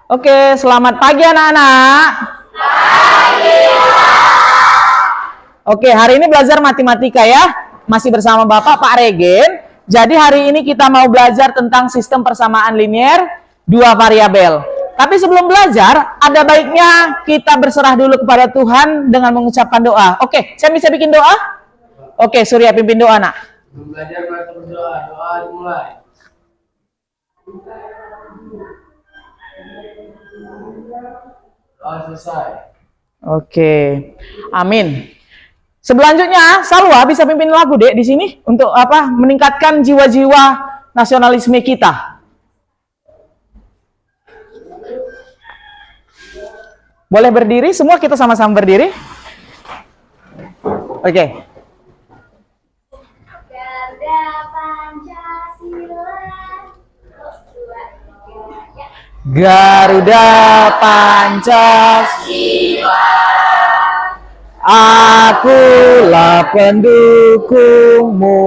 Oke, selamat pagi anak-anak. Pagi. Oke, hari ini belajar matematika ya. Masih bersama Bapak Pak Regen. Jadi hari ini kita mau belajar tentang sistem persamaan linier dua variabel. Tapi sebelum belajar, ada baiknya kita berserah dulu kepada Tuhan dengan mengucapkan doa. Oke, saya bisa bikin doa? Oke, Surya pimpin doa, nak. Belajar berdoa, doa dimulai. Doa selesai. Oke, amin. Selanjutnya, Salwa bisa pimpin lagu dek di sini untuk apa? Meningkatkan jiwa-jiwa nasionalisme kita. Boleh berdiri, semua kita sama-sama berdiri. Oke. Garda Pancasila. Garuda Pancasila, akulah pendukungmu,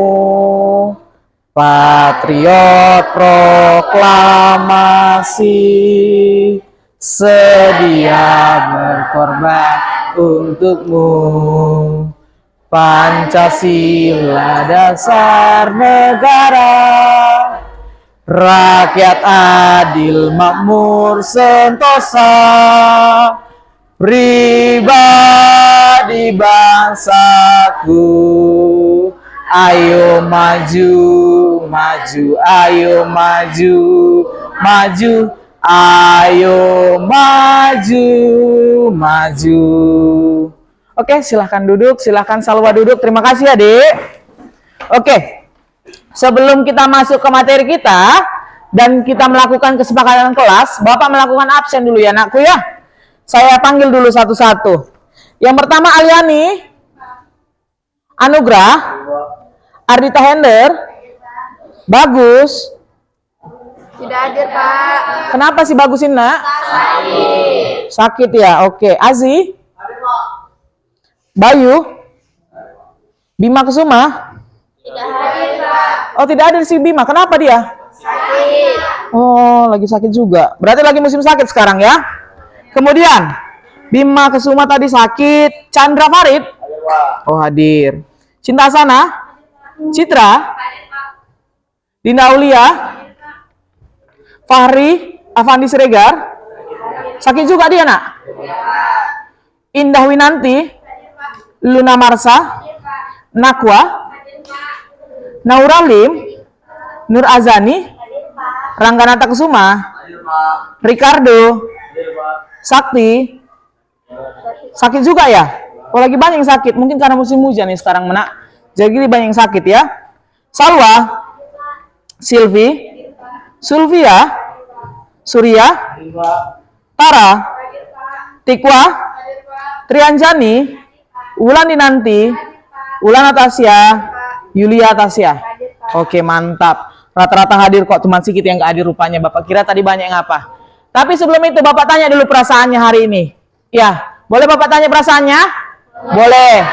patriot proklamasi, sedia berkorban untukmu. Pancasila dasar negara, rakyat adil makmur sentosa, pribadi bangsaku, ayo maju, maju, ayo maju, maju, ayo maju, maju. Oke, silahkan duduk, silahkan Salwa duduk. Terima kasih adik. Oke, sebelum kita masuk ke materi kita dan kita melakukan kesepakatan kelas, Bapak melakukan absen dulu ya anakku ya. Saya panggil dulu satu-satu. Yang pertama Aliani, Anugrah, Ardita Hender, Bagus. Tidak hadir, Pak. Kenapa sih Bagusin nak? Sakit. Sakit ya, oke. Azi, Bayu, Bima Kesuma. Tidak hadir, Pak. Oh tidak ada si Bima, kenapa dia? Sakit. Oh lagi sakit juga, berarti lagi musim sakit sekarang ya. Kemudian Bima Kesuma tadi sakit. Chandra Farid, oh hadir. Cinta Sana, Citra, Dinda Aulia, Fahri, Avandi Siregar, sakit juga dia nak. Indah Winanti, Luna Marsa, Nakwa, Nauralim, Nur Azani, Rangganata Kusuma, Ricardo, Sakti. Sakit juga ya? Oh lagi banyak yang sakit. Mungkin karena musim hujan nih sekarang menak. Jadi banyak yang sakit ya. Salwa, Silvi, Sulvia, Surya, Tara, Tikwa, Trianjani, Wulan Dinanti, Wulan Atasya, Yulia Tasya. Oke mantap. Rata-rata hadir kok, teman sedikit yang gak hadir rupanya. Bapak kira tadi banyak yang apa. Tapi sebelum itu Bapak tanya dulu perasaannya hari ini. Ya, boleh Bapak tanya perasaannya? Boleh.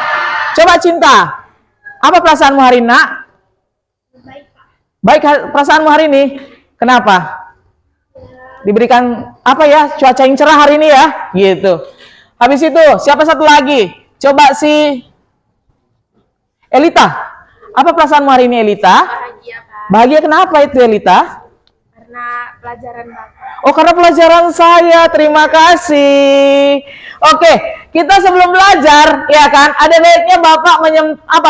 Coba Cinta, apa perasaanmu hari ini nak? Baik perasaanmu hari ini. Kenapa? Diberikan apa ya, cuaca yang cerah hari ini ya? Gitu. Habis itu siapa satu lagi? Coba si Elita. Apa perasaanmu hari ini Elita? Bahagia, Pak. Bahagia kenapa itu Elita? Karena pelajaran Bapak. Oh karena pelajaran saya, terima kasih. Oke, kita sebelum belajar, ya kan, ada baiknya Bapak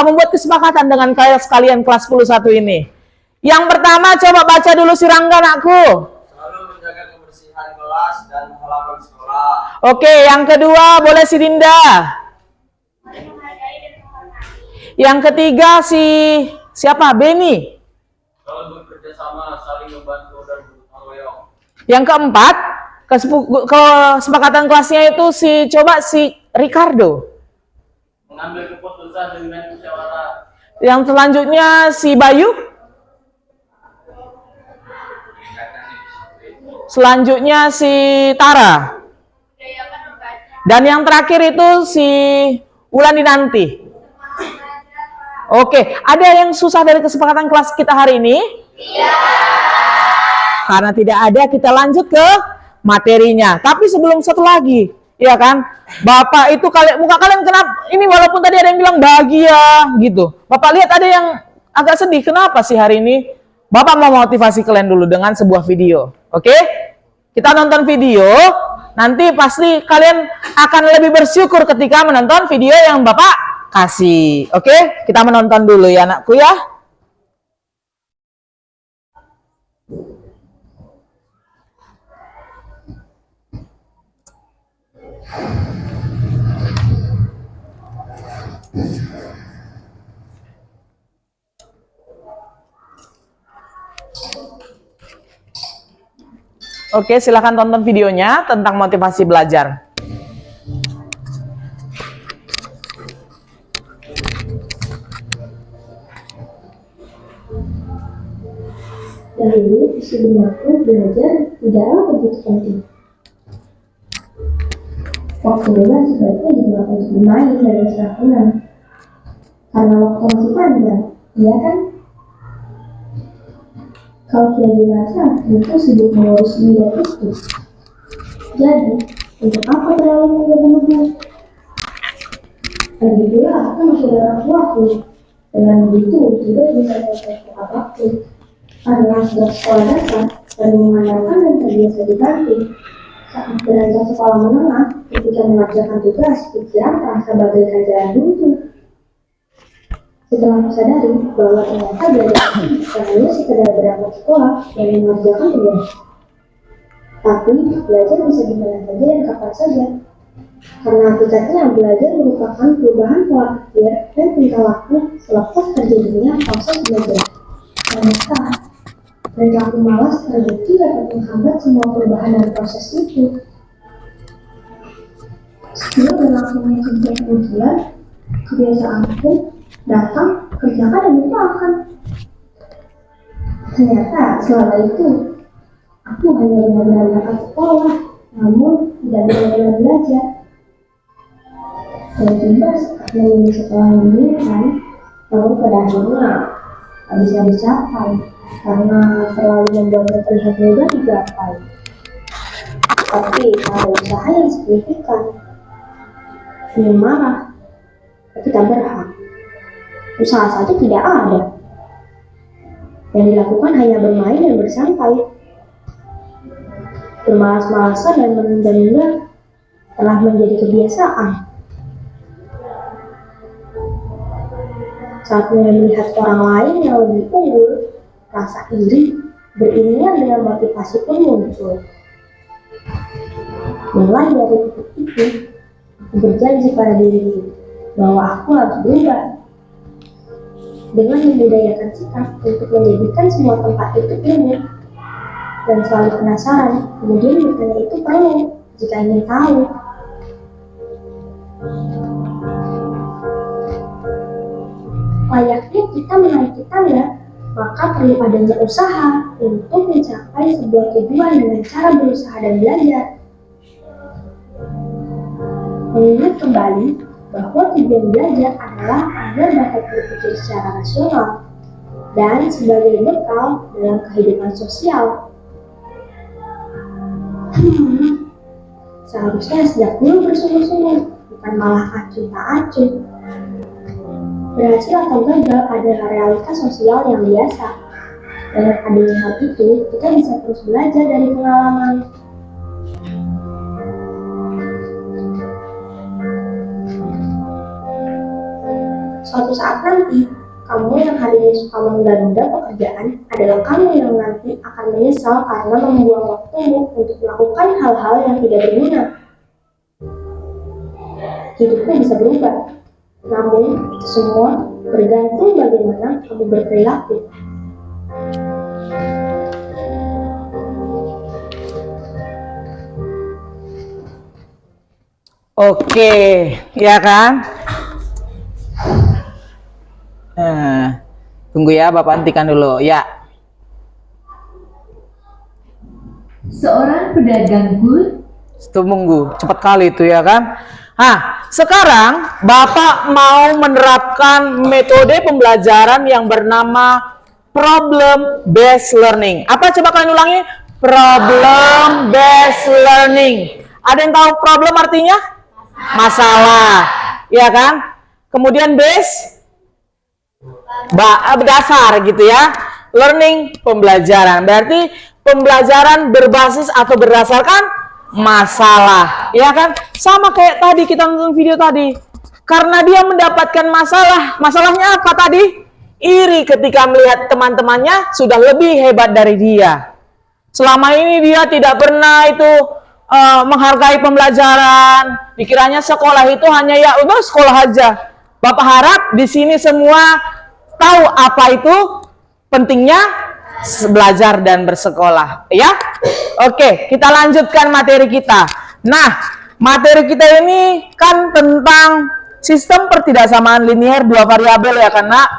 membuat kesepakatan dengan kalian kelas 11 ini. Yang pertama coba baca dulu si Rangga anakku. Selalu menjaga kebersihan kelas dan halaman sekolah. Oke, yang kedua boleh si Dinda. Yang ketiga siapa? Beni. Selalu bekerja sama, saling membantu dan bergotong royong. Yang keempat, kesepakatan kelasnya itu si Ricardo. Mengambil keputusan dengan musyawarah. Yang selanjutnya si Bayu. Selanjutnya si Tara. Dan yang terakhir itu si Wulan Dinanti. Oke, ada yang susah dari kesepakatan kelas kita hari ini? Iya. Karena tidak ada, kita lanjut ke materinya. Tapi sebelum satu lagi, ya kan? Bapak itu muka kalian kenapa? Ini walaupun tadi ada yang bilang bahagia gitu. Bapak lihat ada yang agak sedih. Kenapa sih hari ini? Bapak mau motivasi kalian dulu dengan sebuah video. Oke? Kita nonton video. Nanti pasti kalian akan lebih bersyukur ketika menonton video yang Bapak kasih. Oke? Kita menonton dulu ya anakku ya. Oke, silahkan tonton videonya tentang motivasi belajar. Dahulu, sebenarnya belajar tidaklah begitu penting. Waktu bebas sebaiknya digunakan untuk bermain dan bersenang-senang. Karena waktu masih panjang, iya kan? Kalau sudah dewasa, tentu sibuk mengurus ini dan itu. Jadi, untuk apa terlalu menunggu-nunggu? Lagi pula, aku masih ada orang tuaku. Dengan begitu, tidak bisa selesai apapun. Karena sejak sekolah dasar, dan mengandalkan dan terbiasa dibantu. Saat beranjak sekolah menengah, ketika mengerjakan tugas, pikiran terasa bagaikan jalan buntu. Setelah aku sadari bahwa ternyata belajar bukan hanya sekedar berangkat sekolah dan mengerjakan tugas, tapi belajar bisa di mana saja dan kapan saja. Karena hakikatnya belajar merupakan perubahan pola pikir dan tingkah laku selepas terjadinya proses belajar. Ternyata perilaku malas terbukti dapat menghambat semua perubahan dan proses itu. Setelah berlangsungnya sejak ujian, kebiasaanku datang, kerjakan dan lupakan. Ternyata selama itu aku hanya benar-benar berangkat sekolah, namun tidak benar-benar belajar. Dan tiba saat memilih sekolah yang diinginkan, namun pada akhirnya tak bisa dicapai karena terlalu membuatnya terlihat mudah digapai. Tapi kalau usaha yang signifikan, ingin marah, tapi tak berhak. Usaha saja tidak ada. Yang dilakukan hanya bermain dan bersantai. Bermalas-malasan dan menunda-nunda telah menjadi kebiasaan. Saat melihat orang lain yang lebih unggul, rasa iri beriringan dengan motivasi pun muncul. Mulai dari titik itu, aku berjanji pada diriku bahwa aku harus berubah. Dengan membudayakan sikap untuk menjadikan semua tempat itu ilmu dan selalu penasaran, kemudian bertanya itu perlu jika ingin tahu. Layaknya kita menaiki tangga, maka perlu adanya usaha untuk mencapai sebuah tujuan dengan cara berusaha dan belajar. Mengingat kembali bahwa tujuan belajar adalah agar dapat berpikir secara rasional dan sebagai bekal dalam kehidupan sosial. Seharusnya sejak dulu bersungguh-sungguh, bukan malah acuh tak acuh. Berhasil atau gagal adalah realitas sosial yang biasa. Dengan adanya hal itu, kita bisa terus belajar dari pengalaman. Suatu saat nanti, kamu yang hari ini suka menunda-nunda pekerjaan adalah kamu yang nanti akan menyesal karena membuang waktumu untuk melakukan hal-hal yang tidak berguna. Hidupmu bisa berubah, namun itu semua bergantung bagaimana kamu berperilaku. Oke, ya kan? Tunggu ya, Bapak hentikan dulu. Ya. Seorang pedagang good. Tunggu, cepat kali itu ya kan? Sekarang Bapak mau menerapkan metode pembelajaran yang bernama problem based learning. Apa coba kalian ulangi? Problem based learning. Ada yang tahu problem artinya? Masalah. Ya kan? Kemudian base dasar gitu ya. Learning pembelajaran. Berarti pembelajaran berbasis atau berdasarkan masalah. Ya kan? Sama kayak tadi kita nonton video tadi. Karena dia mendapatkan masalah. Masalahnya apa tadi? Iri ketika melihat teman-temannya sudah lebih hebat dari dia. Selama ini dia tidak pernah itu menghargai pembelajaran. Dikiranya sekolah itu hanya ya udah sekolah aja. Bapak harap di sini semua tahu apa itu pentingnya belajar dan bersekolah, ya. Oke, kita lanjutkan materi kita. Nah, materi kita ini kan tentang sistem pertidaksamaan linier dua variabel ya kan, Nak?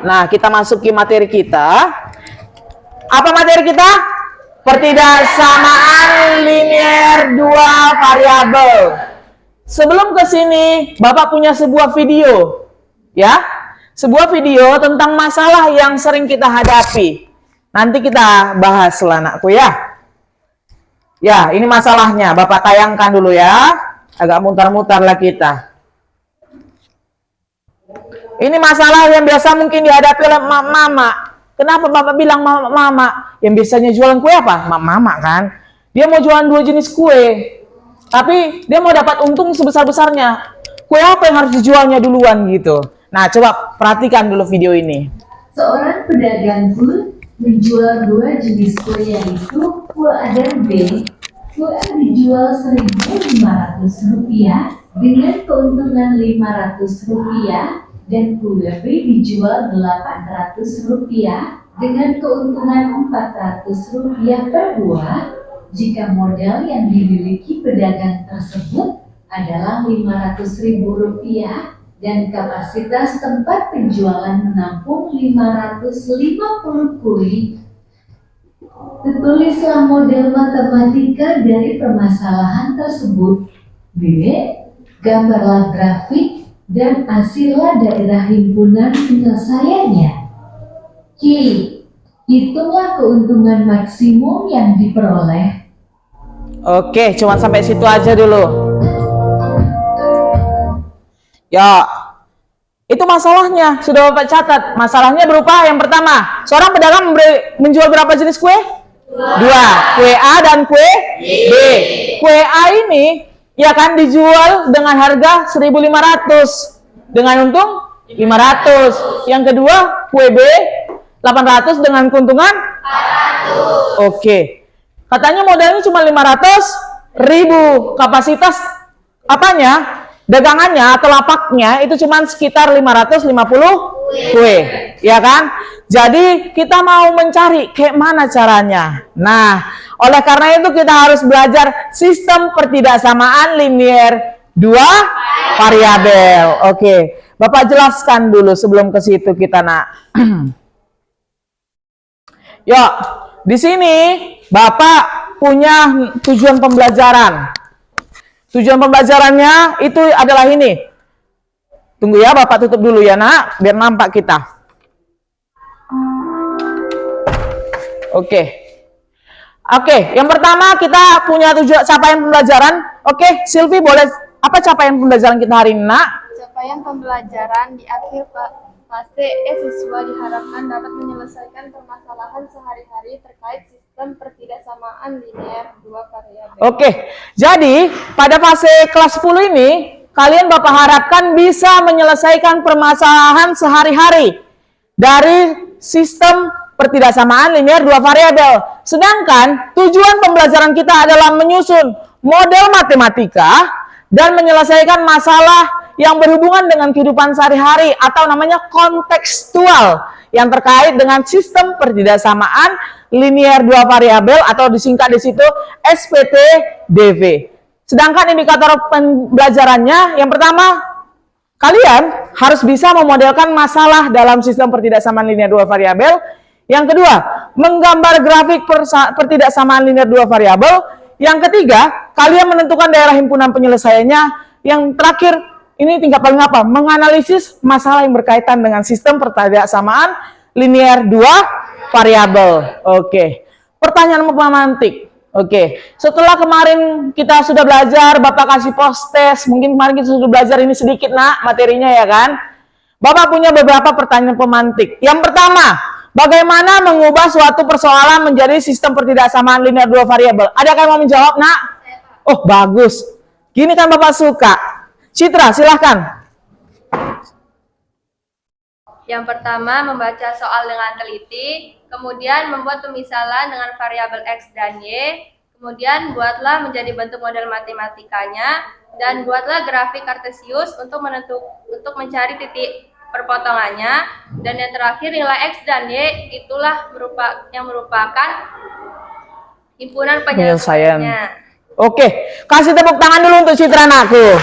Nah, kita masuki materi kita. Apa materi kita? Pertidaksamaan linier dua variabel. Sebelum ke sini, Bapak punya sebuah video, ya. Sebuah video tentang masalah yang sering kita hadapi. Nanti kita bahas lah, Anakku, ya. Ya, ini masalahnya. Bapak tayangkan dulu ya. Agak mutar-mutar lah kita. Ini masalah yang biasa mungkin dihadapi oleh mama. Kenapa Bapak bilang mama? Yang biasanya jualan kue apa? Mama kan. Dia mau jualan 2 jenis kue. Tapi dia mau dapat untung sebesar-besarnya. Kue apa yang harus dijualnya duluan gitu. Nah, coba perhatikan dulu video ini. Seorang pedagang pun menjual 2 jenis kue, yaitu kue A dan B. Kue A dijual Rp1.500 dengan keuntungan Rp500 dan kue B dijual Rp800 dengan keuntungan Rp400 per buah jika modal yang dimiliki pedagang tersebut adalah Rp500.000 dan kapasitas tempat penjualan menampung 550 kue. Tulislah model matematika dari permasalahan tersebut. B. Gambarlah grafik dan hasillah daerah himpunan penyelesaiannya. C. Hitunglah keuntungan maksimum yang diperoleh. Oke, cuma sampai situ aja dulu. Ya, itu masalahnya. Sudah Bapak catat. Masalahnya berupa yang pertama. Seorang pedagang menjual berapa jenis kue? 2. Kue A dan kue B. Kue A ini ya kan dijual dengan harga 1.500 dengan untung 500. Yang kedua kue B 800 dengan keuntungan 400. Oke. Katanya modalnya cuma 500.000. Kapasitas apanya? Dagangannya atau lapaknya itu cuma sekitar 550 kue. Ya kan? Jadi kita mau mencari kayak mana caranya. Nah, oleh karena itu kita harus belajar sistem pertidaksamaan linier dua variabel. Oke, Bapak jelaskan dulu sebelum ke situ kita, Nak. Yuk, di sini Bapak punya tujuan pembelajaran. Tujuan pembelajarannya itu adalah ini. Tunggu ya, Bapak tutup dulu ya, Nak, biar nampak kita. Oke, yang pertama kita punya tujuan capaian pembelajaran. Oke, Silvi boleh apa capaian pembelajaran kita hari ini, Nak? Capaian pembelajaran di akhir fase siswa diharapkan dapat menyelesaikan permasalahan sehari-hari terkait sistem pertidaksamaan linier dua variabel. Oke, jadi pada fase kelas 10 ini kalian Bapak harapkan bisa menyelesaikan permasalahan sehari-hari dari sistem pertidaksamaan linier dua variabel. Sedangkan tujuan pembelajaran kita adalah menyusun model matematika dan menyelesaikan masalah yang berhubungan dengan kehidupan sehari-hari atau namanya kontekstual yang terkait dengan sistem pertidaksamaan linier dua variabel atau disingkat di situ SPTDV. Sedangkan indikator pembelajarannya yang pertama, kalian harus bisa memodelkan masalah dalam sistem pertidaksamaan linier dua variabel. Yang kedua, menggambar grafik pertidaksamaan linier dua variabel. Yang ketiga, kalian menentukan daerah himpunan penyelesaiannya. Yang terakhir, ini tingkat paling apa? Menganalisis masalah yang berkaitan dengan sistem pertidaksamaan linier dua variabel. Oke. Pertanyaan pemantik. Oke, setelah kemarin kita sudah belajar, Bapak kasih post test, mungkin kemarin kita sudah belajar ini sedikit nak materinya ya kan? Bapak punya beberapa pertanyaan pemantik. Yang pertama, bagaimana mengubah suatu persoalan menjadi sistem pertidaksamaan linear dua variabel? Adakah yang mau menjawab nak? Oh bagus, gini kan Bapak suka. Citra silahkan. Yang pertama, membaca soal dengan teliti, kemudian membuat pemisalan dengan variabel X dan Y, kemudian buatlah menjadi bentuk model matematikanya, dan buatlah grafik kartesius untuk mencari titik perpotongannya, dan yang terakhir nilai X dan Y itulah yang merupakan himpunan penyelesaiannya. Oke, kasih tepuk tangan dulu untuk Citra anakku.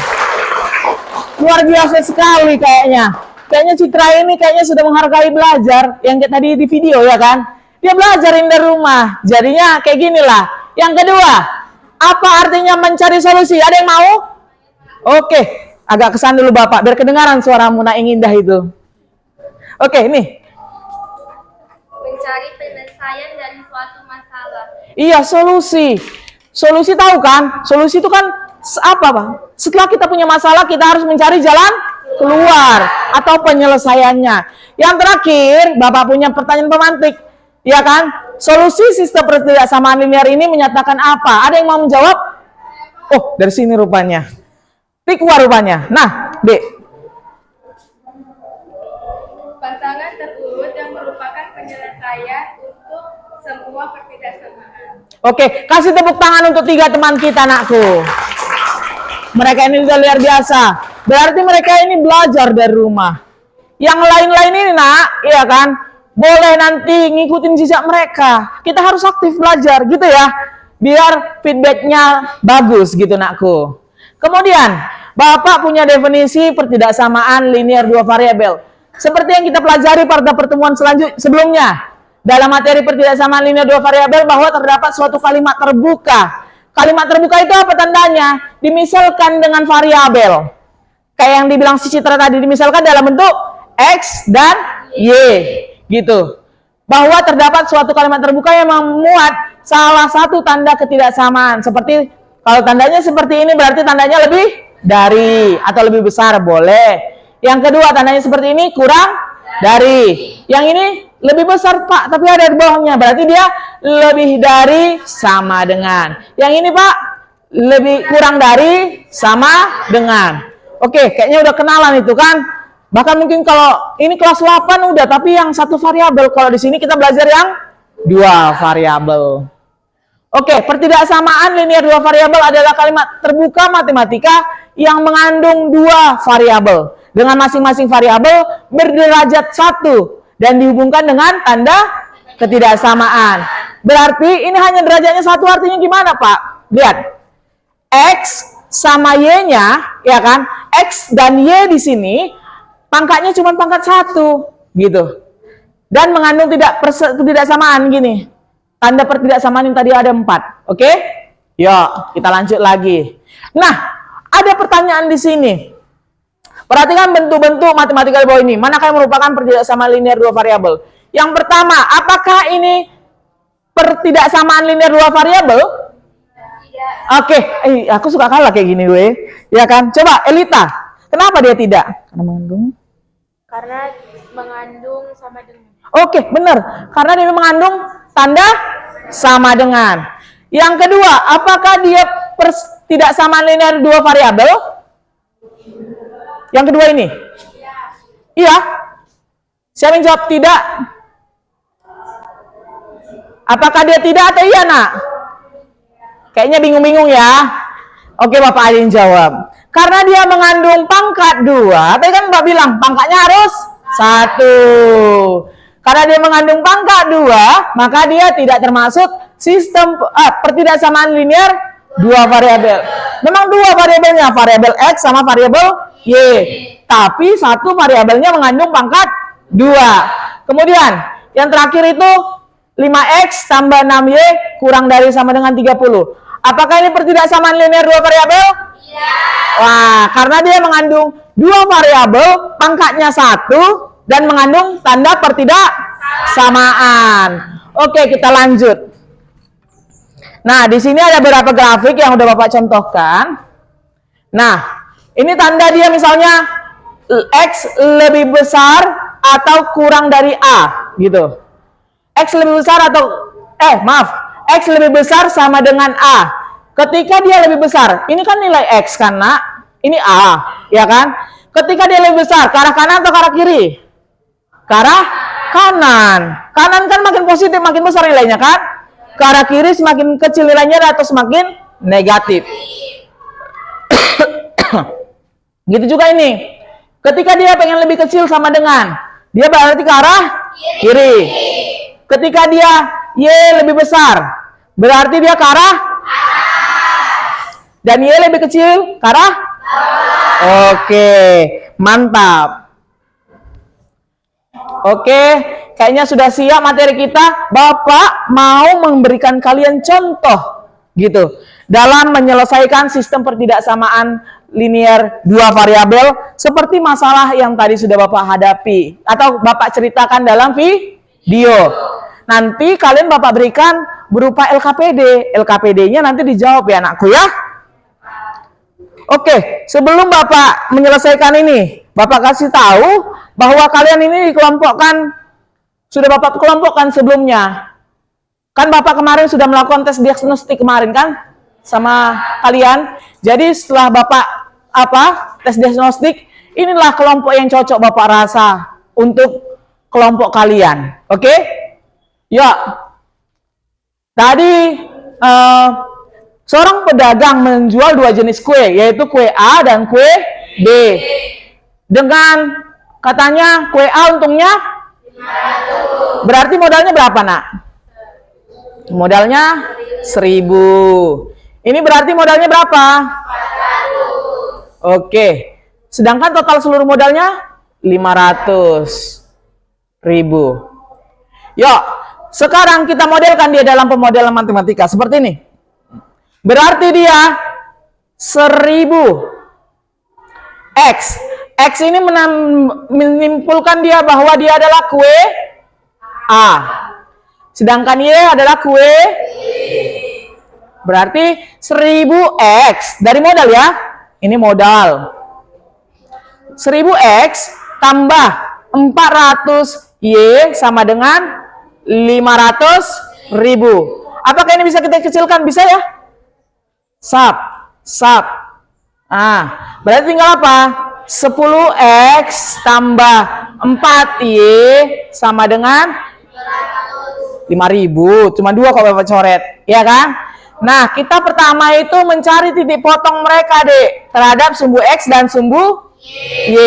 Luar biasa sekali kayaknya. Kayaknya Citra ini sudah menghargai belajar yang kayak tadi di video ya kan. Dia belajarin dari rumah. Jadinya kayak gini lah. Yang kedua, apa artinya mencari solusi? Ada yang mau? Oke, agak kesan dulu Bapak biar kedengaran suaramu nak yang indah itu. Oke, ini. Mencari penyelesaian dari suatu masalah. Iya, solusi. Solusi tahu kan? Solusi itu kan apa, Bang? Setelah kita punya masalah, kita harus mencari jalan keluar atau penyelesaiannya. Yang terakhir, Bapak punya pertanyaan pemantik, ya kan? Solusi sistem pertidaksamaan linear ini menyatakan apa? Ada yang mau menjawab? Oh, dari sini rupanya. Tikwa rupanya. Nah, Dek. Pasangan terurut yang merupakan penyelesaian untuk semua pertidaksamaan. Oke, kasih tepuk tangan untuk 3 teman kita, anakku. Mereka ini sudah luar biasa. Berarti mereka ini belajar dari rumah. Yang lain-lain ini nak, iya kan? Boleh nanti ngikutin jejak mereka. Kita harus aktif belajar gitu ya. Biar feedbacknya bagus gitu nakku. Kemudian, Bapak punya definisi pertidaksamaan linear dua variabel. Seperti yang kita pelajari pada pertemuan sebelumnya. Dalam materi pertidaksamaan linear dua variabel bahwa terdapat suatu kalimat terbuka. Kalimat terbuka itu apa tandanya? Dimisalkan dengan variabel. Kayak yang dibilang si Citra tadi, dimisalkan dalam bentuk X dan Y. Gitu. Bahwa terdapat suatu kalimat terbuka yang memuat salah satu tanda ketidaksamaan. Seperti, kalau tandanya seperti ini berarti tandanya lebih dari atau lebih besar, boleh. Yang kedua tandanya seperti ini, kurang dari. Yang ini lebih besar Pak, tapi ada di bawahnya, berarti dia lebih dari, sama dengan. Yang ini Pak, lebih kurang dari, sama dengan. Oke, kayaknya udah kenalan itu kan. Bahkan mungkin kalau ini kelas 8 udah, tapi yang satu variabel. Kalau di sini kita belajar yang 2 variabel. Oke, pertidaksamaan linear 2 variabel adalah kalimat terbuka matematika yang mengandung 2 variabel. Dengan masing-masing variabel berderajat 1. Dan dihubungkan dengan tanda ketidaksamaan. Berarti ini hanya derajatnya 1, artinya gimana Pak? Lihat. X sama Y-nya, ya kan? X dan Y di sini, pangkatnya cuma pangkat 1. Gitu. Dan mengandung ketidaksamaan gini. Tanda pertidaksamaan yang tadi ada 4. Oke? Yuk, kita lanjut lagi. Nah, ada pertanyaan di sini. Perhatikan bentuk-bentuk matematika di bawah ini. Manakah yang merupakan pertidaksamaan linear 2 variabel? Yang pertama, apakah ini pertidaksamaan linear 2 variabel? Tidak. Oke, aku suka kalah kayak gini gue. Ya kan? Coba Elita, kenapa dia tidak? Karena mengandung sama dengan. Oke, benar. Karena dia mengandung tanda sama dengan. Yang kedua, apakah dia pertidaksamaan linear 2 variabel? Yang kedua ini? Iya. Siapa yang jawab tidak? Apakah dia tidak atau iya nak? Kayaknya bingung-bingung ya. Oke, Bapak ada yang jawab. Karena dia mengandung pangkat 2. Tadi kan Bapak bilang pangkatnya harus 1. Karena dia mengandung pangkat 2, maka dia tidak termasuk sistem pertidaksamaan linear 2 variabel. Memang 2 variabelnya, variabel X sama variabel Y. Tapi satu variabelnya mengandung pangkat 2. Kemudian, yang terakhir itu 5X tambah 6Y kurang dari sama dengan 30. Apakah ini pertidaksamaan linear 2 variabel? Iya. Wah, karena dia mengandung 2 variabel, pangkatnya 1, dan mengandung tanda pertidaksamaan. Oke, kita lanjut. Nah, di sini ada beberapa grafik yang udah Bapak contohkan. Nah, ini tanda dia misalnya X lebih besar atau kurang dari A, gitu. X lebih besar atau, X lebih besar sama dengan A. Ketika dia lebih besar, ini kan nilai X karena ini A, ya kan? Ketika dia lebih besar, ke arah kanan atau ke arah kiri? Ke arah kanan. Kanan kan makin positif, makin besar nilainya kan? Ke arah kiri semakin kecil nilainya atau semakin negatif. Gitu juga ini. Ketika dia pengen lebih kecil sama dengan, dia berarti ke arah kiri. Ketika dia Y lebih besar, berarti dia ke arah dan Y lebih kecil ke arah. Oke, mantap. Oke, kayaknya sudah siap materi kita. Bapak mau memberikan kalian contoh gitu dalam menyelesaikan sistem pertidaksamaan linear dua variabel seperti masalah yang tadi sudah Bapak hadapi atau Bapak ceritakan dalam video. Nanti kalian Bapak berikan berupa LKPD. LKPD-nya nanti dijawab ya anakku ya. Oke, sebelum Bapak menyelesaikan ini, Bapak kasih tahu bahwa kalian ini dikelompokkan, sudah Bapak kelompokkan sebelumnya. Kan Bapak kemarin sudah melakukan tes diagnostik kemarin kan sama kalian. Jadi setelah Bapak tes diagnostik, inilah kelompok yang cocok Bapak rasa untuk kelompok kalian. Oke? Ya. Tadi seorang pedagang menjual dua jenis kue, yaitu kue A dan kue B. Dengan katanya kue A untungnya 500. Berarti modalnya berapa, Nak? Modalnya 1.000. Ini berarti modalnya berapa? 400. Oke. Sedangkan total seluruh modalnya 500.000. Yuk, sekarang kita modelkan dia dalam pemodelan matematika seperti ini. Berarti dia 1.000 X. X ini menyimpulkan dia bahwa dia adalah kue A. Sedangkan Y adalah kue berarti 1.000 X. Dari modal ya. Ini modal. 1.000 X tambah 400 Y sama dengan 500.000. Apakah ini bisa kita kecilkan? Bisa ya? Sub. Berarti tinggal apa? 10X tambah 4Y sama dengan 5.000. Cuma 2 kalau Bapak coret. Ya kan? Nah, kita pertama itu mencari titik potong mereka, Dek. Terhadap sumbu X dan sumbu Y.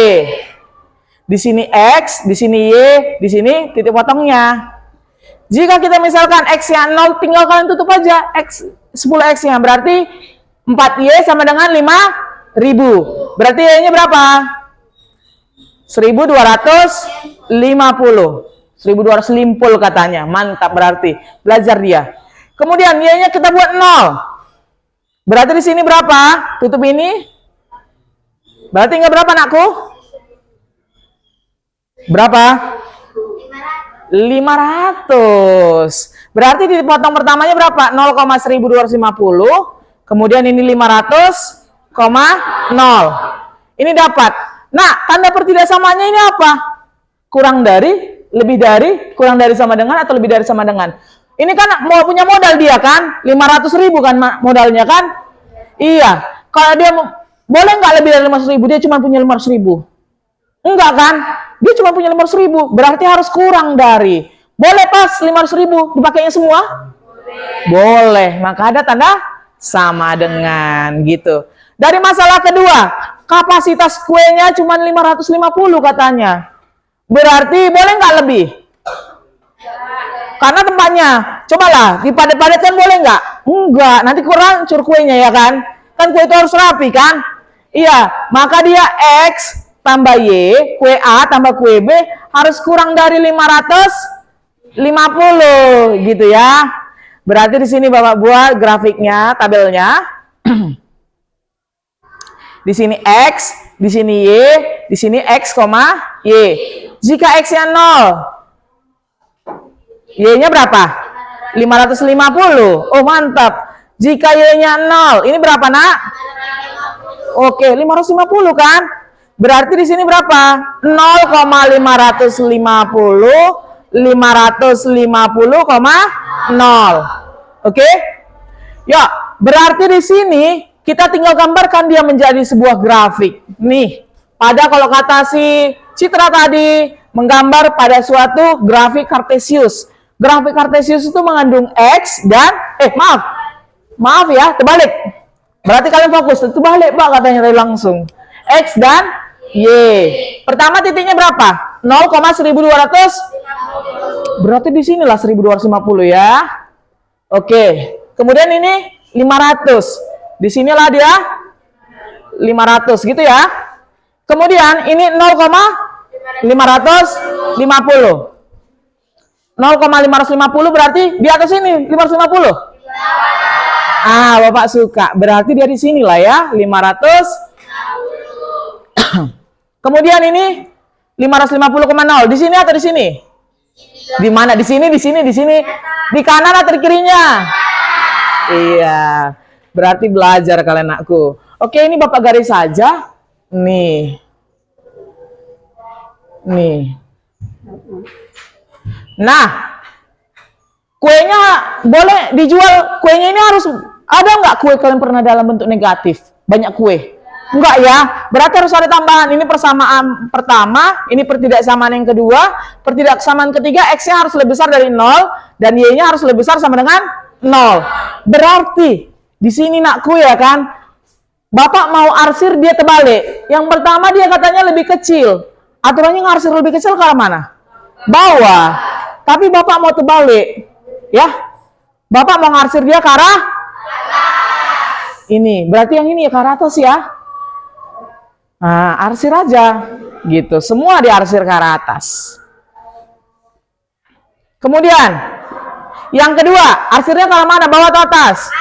Di sini X, di sini Y, di sini titik potongnya. Jika kita misalkan X-nya 0, tinggal kalian tutup aja. 10X-nya. Berarti 4Y sama dengan 5.000. Berarti Y-nya berapa? 1.250. 1.250 katanya. Mantap berarti. Belajar dia. Kemudian Y-nya kita buat 0. Berarti di sini berapa? Tutup ini. Berarti tinggal berapa, anakku? Berapa? 500. Berarti titik potong pertamanya berapa? 0,1250. Kemudian ini 500,0. Ini dapat. Nah, tanda pertidaksamaannya ini apa? Kurang dari, lebih dari, kurang dari sama dengan, atau lebih dari sama dengan. Ini kan mau punya modal dia kan? 500.000 kan modalnya kan? Iya. Kalau dia boleh nggak lebih dari 500.000? Dia cuma punya 500.000. Enggak kan? Dia cuma punya 500.000. Berarti harus kurang dari. Boleh pas 500.000 dipakainya semua? Boleh. Maka ada tanda sama dengan gitu. Dari masalah kedua, kapasitas kuenya cuma 550 katanya. Berarti boleh nggak lebih? Karena tempatnya, cobalah dipadat-padatkan boleh nggak? Enggak, nanti kurang cur kuenya ya kan? Kan kue itu harus rapi kan? Iya, maka dia X tambah Y, kue A tambah kue B harus kurang dari 550 gitu ya. Berarti di sini Bapak buat grafiknya, tabelnya. Di sini X, di sini Y, di sini X, Y. Jika X-nya 0, Y-nya berapa? 550. Oh, mantap. Jika Y-nya 0, ini berapa, Nak? Oke, 550 kan? Berarti di sini berapa? 0,550 550,0. Oke? Ya, berarti di sini kita tinggal gambarkan dia menjadi sebuah grafik. Nih, pada kalau kata si Citra tadi menggambar pada suatu grafik kartesius. Grafik kartesius itu mengandung X dan maaf ya, terbalik. Berarti kalian fokus, terbalik Pak katanya tadi langsung. X dan Y. Pertama titiknya berapa? 0,1200. Berarti di sinilah 1250 ya. Oke. Kemudian ini 500. Di sinilah dia 500 gitu ya. Kemudian ini 0,550. 0,550 berarti di atas ini 550. Ah, Bapak suka. Berarti dia di sinilah ya, 500. Kemudian ini 550,0. Di sini atau di sini? Di mana? Di sini, di sini, di sini. Di kanan atau di kirinya? Iya. Berarti belajar kalian anakku. Oke, ini Bapak garis saja. Nih. Nih. Nah, kuenya boleh dijual. Kuenya ini harus ada nggak kue kalian pernah dalam bentuk negatif? Banyak kue? Enggak ya. Berarti harus ada tambahan. Ini persamaan pertama, ini pertidaksamaan yang kedua, pertidaksamaan ketiga X-nya harus lebih besar dari 0 dan Y-nya harus lebih besar sama dengan 0. Berarti di sini nakku ya kan, Bapak mau arsir dia terbalik. Yang pertama dia katanya lebih kecil. Aturannya ngarsir lebih kecil ke arah mana? Bawah. Tapi Bapak mau terbalik. Ya. Bapak mau ngarsir dia ke arah atas. Ini. Berarti yang ini ya ke arah atas ya. Nah, arsir aja. Gitu. Semua diarsir ke arah atas. Kemudian. Yang kedua. Arsirnya ke arah mana? Bawah atau atas?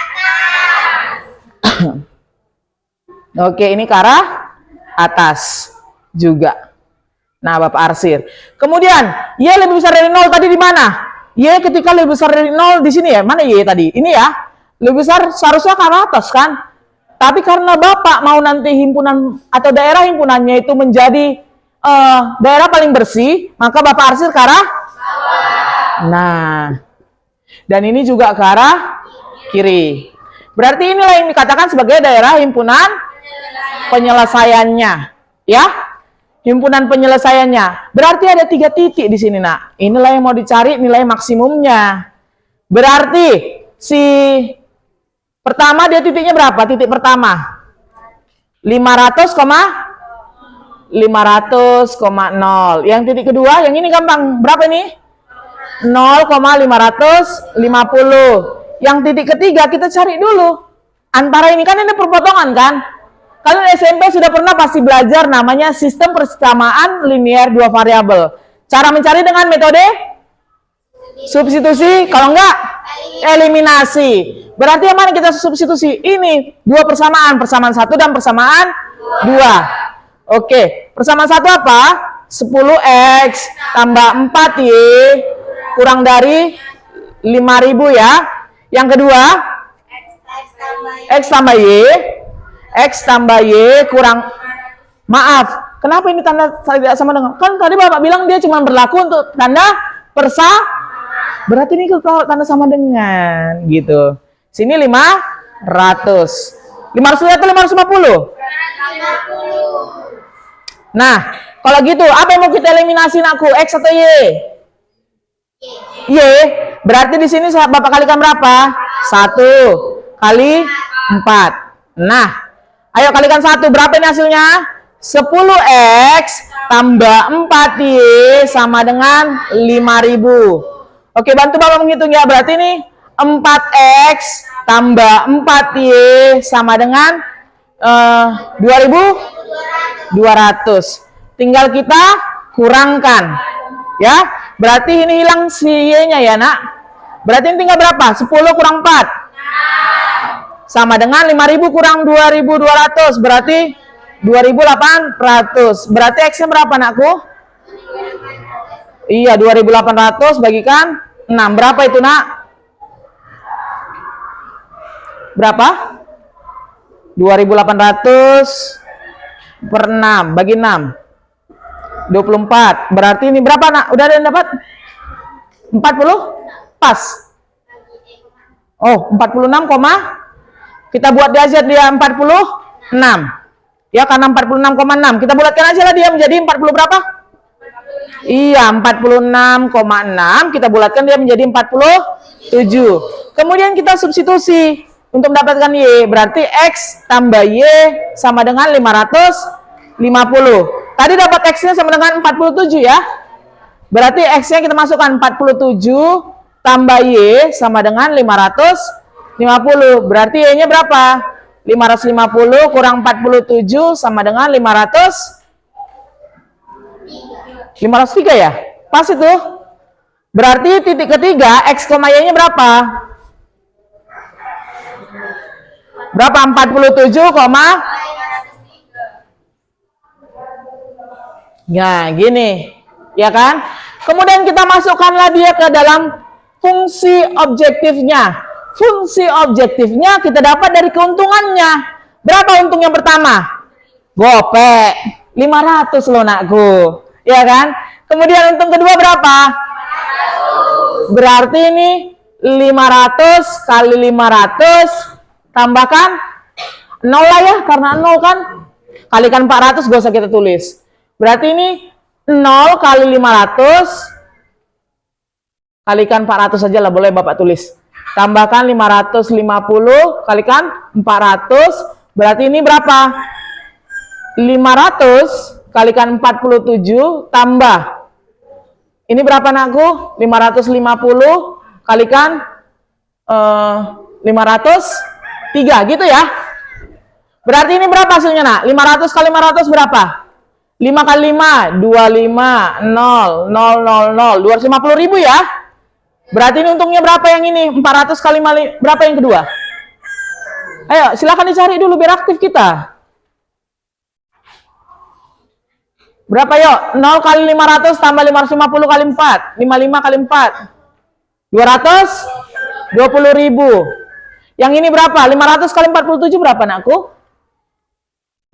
Oke, ini ke arah atas juga. Nah, Bapak arsir. Kemudian, Y lebih besar dari 0 tadi di mana? Y ketika lebih besar dari 0 di sini ya. Mana Y tadi? Ini ya. Lebih besar seharusnya ke arah atas kan? Tapi karena Bapak mau nanti himpunan atau daerah himpunannya itu menjadi daerah paling bersih, maka Bapak arsir ke arah bawah. Nah. Dan ini juga ke arah kiri. Berarti inilah yang dikatakan sebagai daerah himpunan penyelesaiannya. Ya. Himpunan penyelesaiannya. Berarti ada 3 titik di sini, Nak. Inilah yang mau dicari nilai maksimumnya. Berarti si pertama dia titiknya berapa? Titik pertama 500,0. Yang titik kedua, yang ini gampang. Berapa ini? 0,550. Yang titik ketiga kita cari dulu. Antara ini kan ini perpotongan kan? Kalian SMP sudah pernah pasti belajar namanya sistem persamaan linear 2 variabel. Cara mencari dengan metode substitusi, kalau enggak eliminasi. Berarti yang mana kita substitusi? Ini 2 persamaan, persamaan 1 dan persamaan 2. Oke, persamaan 1 apa? 10X tambah 4Y kurang dari 5.000 ya. Yang kedua, X tambah Y. X tambah Y kurang, maaf, kenapa ini tanda tidak sama dengan, kan tadi Bapak bilang dia cuma berlaku untuk tanda berarti ini kalau tanda sama dengan, gitu. Sini 500 atau 550? 550. Nah, kalau gitu, apa yang mau kita eliminasi aku, X atau Y? Y, berarti di sini Bapak kalikan berapa? 1 kali 4. Nah, ayo kalikan 1, berapa ini hasilnya? 10X tambah 4Y sama dengan 5.000. Oke, bantu Bapak menghitung ya. Berarti ini 4X tambah 4Y sama dengan 2.200. Tinggal kita kurangkan. Ya, berarti ini hilang si Y-nya ya, Nak. Berarti ini tinggal berapa? 10 kurang 4. Sama dengan 5.000 kurang 2.200, berarti 2.800. Berarti X-nya berapa, Nakku? Iya, 2.800 bagikan 6. Berapa itu, Nak? berapa? 2.800 per 6 bagi 6 24. Berarti ini berapa nak? Udah ada yang dapat? 40? Pas. Oh, 46, kita buat dia 46. Ya, karena 46,6. Kita bulatkan aja lah dia menjadi 40 berapa? Iya, 46,6. Kita bulatkan dia menjadi 47. Kemudian kita substitusi untuk mendapatkan Y. Berarti X tambah Y sama dengan 550. Tadi dapat X-nya sama dengan 47 ya. Berarti X-nya kita masukkan 47 tambah Y sama dengan 550. Berarti Y-nya berapa? 550 kurang 47 sama dengan 503 ya? Pas itu. Berarti titik ketiga X, Y-nya berapa? Berapa? 47, ya gini, ya kan? Kemudian kita masukkanlah dia ke dalam fungsi objektifnya. Fungsi objektifnya kita dapat dari keuntungannya. Berapa untung yang pertama? Gopek 500 loh nakku, ya kan? Kemudian untung kedua berapa? Berarti ini 500 kali 500 tambahkan 0 lah ya, karena 0 kan. Kalikan 400, gak usah kita tulis. Berarti ini 0 kali 500 kalikan 400 saja lah, boleh Bapak tulis. Tambahkan 550 kalikan 400. Berarti ini berapa? 500 kalikan 47 tambah. Ini berapa nakku? 550 kalikan 503 gitu ya. Berarti ini berapa hasilnya nak? 500 kali 500 berapa? 5 kali 5, 25, 0, 0, 0, 0, 250.000 ya. Berarti ini untungnya berapa yang ini? 400 kali berapa yang kedua? Ayo, silakan dicari dulu biar aktif kita. Berapa yuk? 0 kali 500 tambah 550 kali 4. 55 kali 4. 220.000. Yang ini berapa? 500 kali 47 berapa nakku?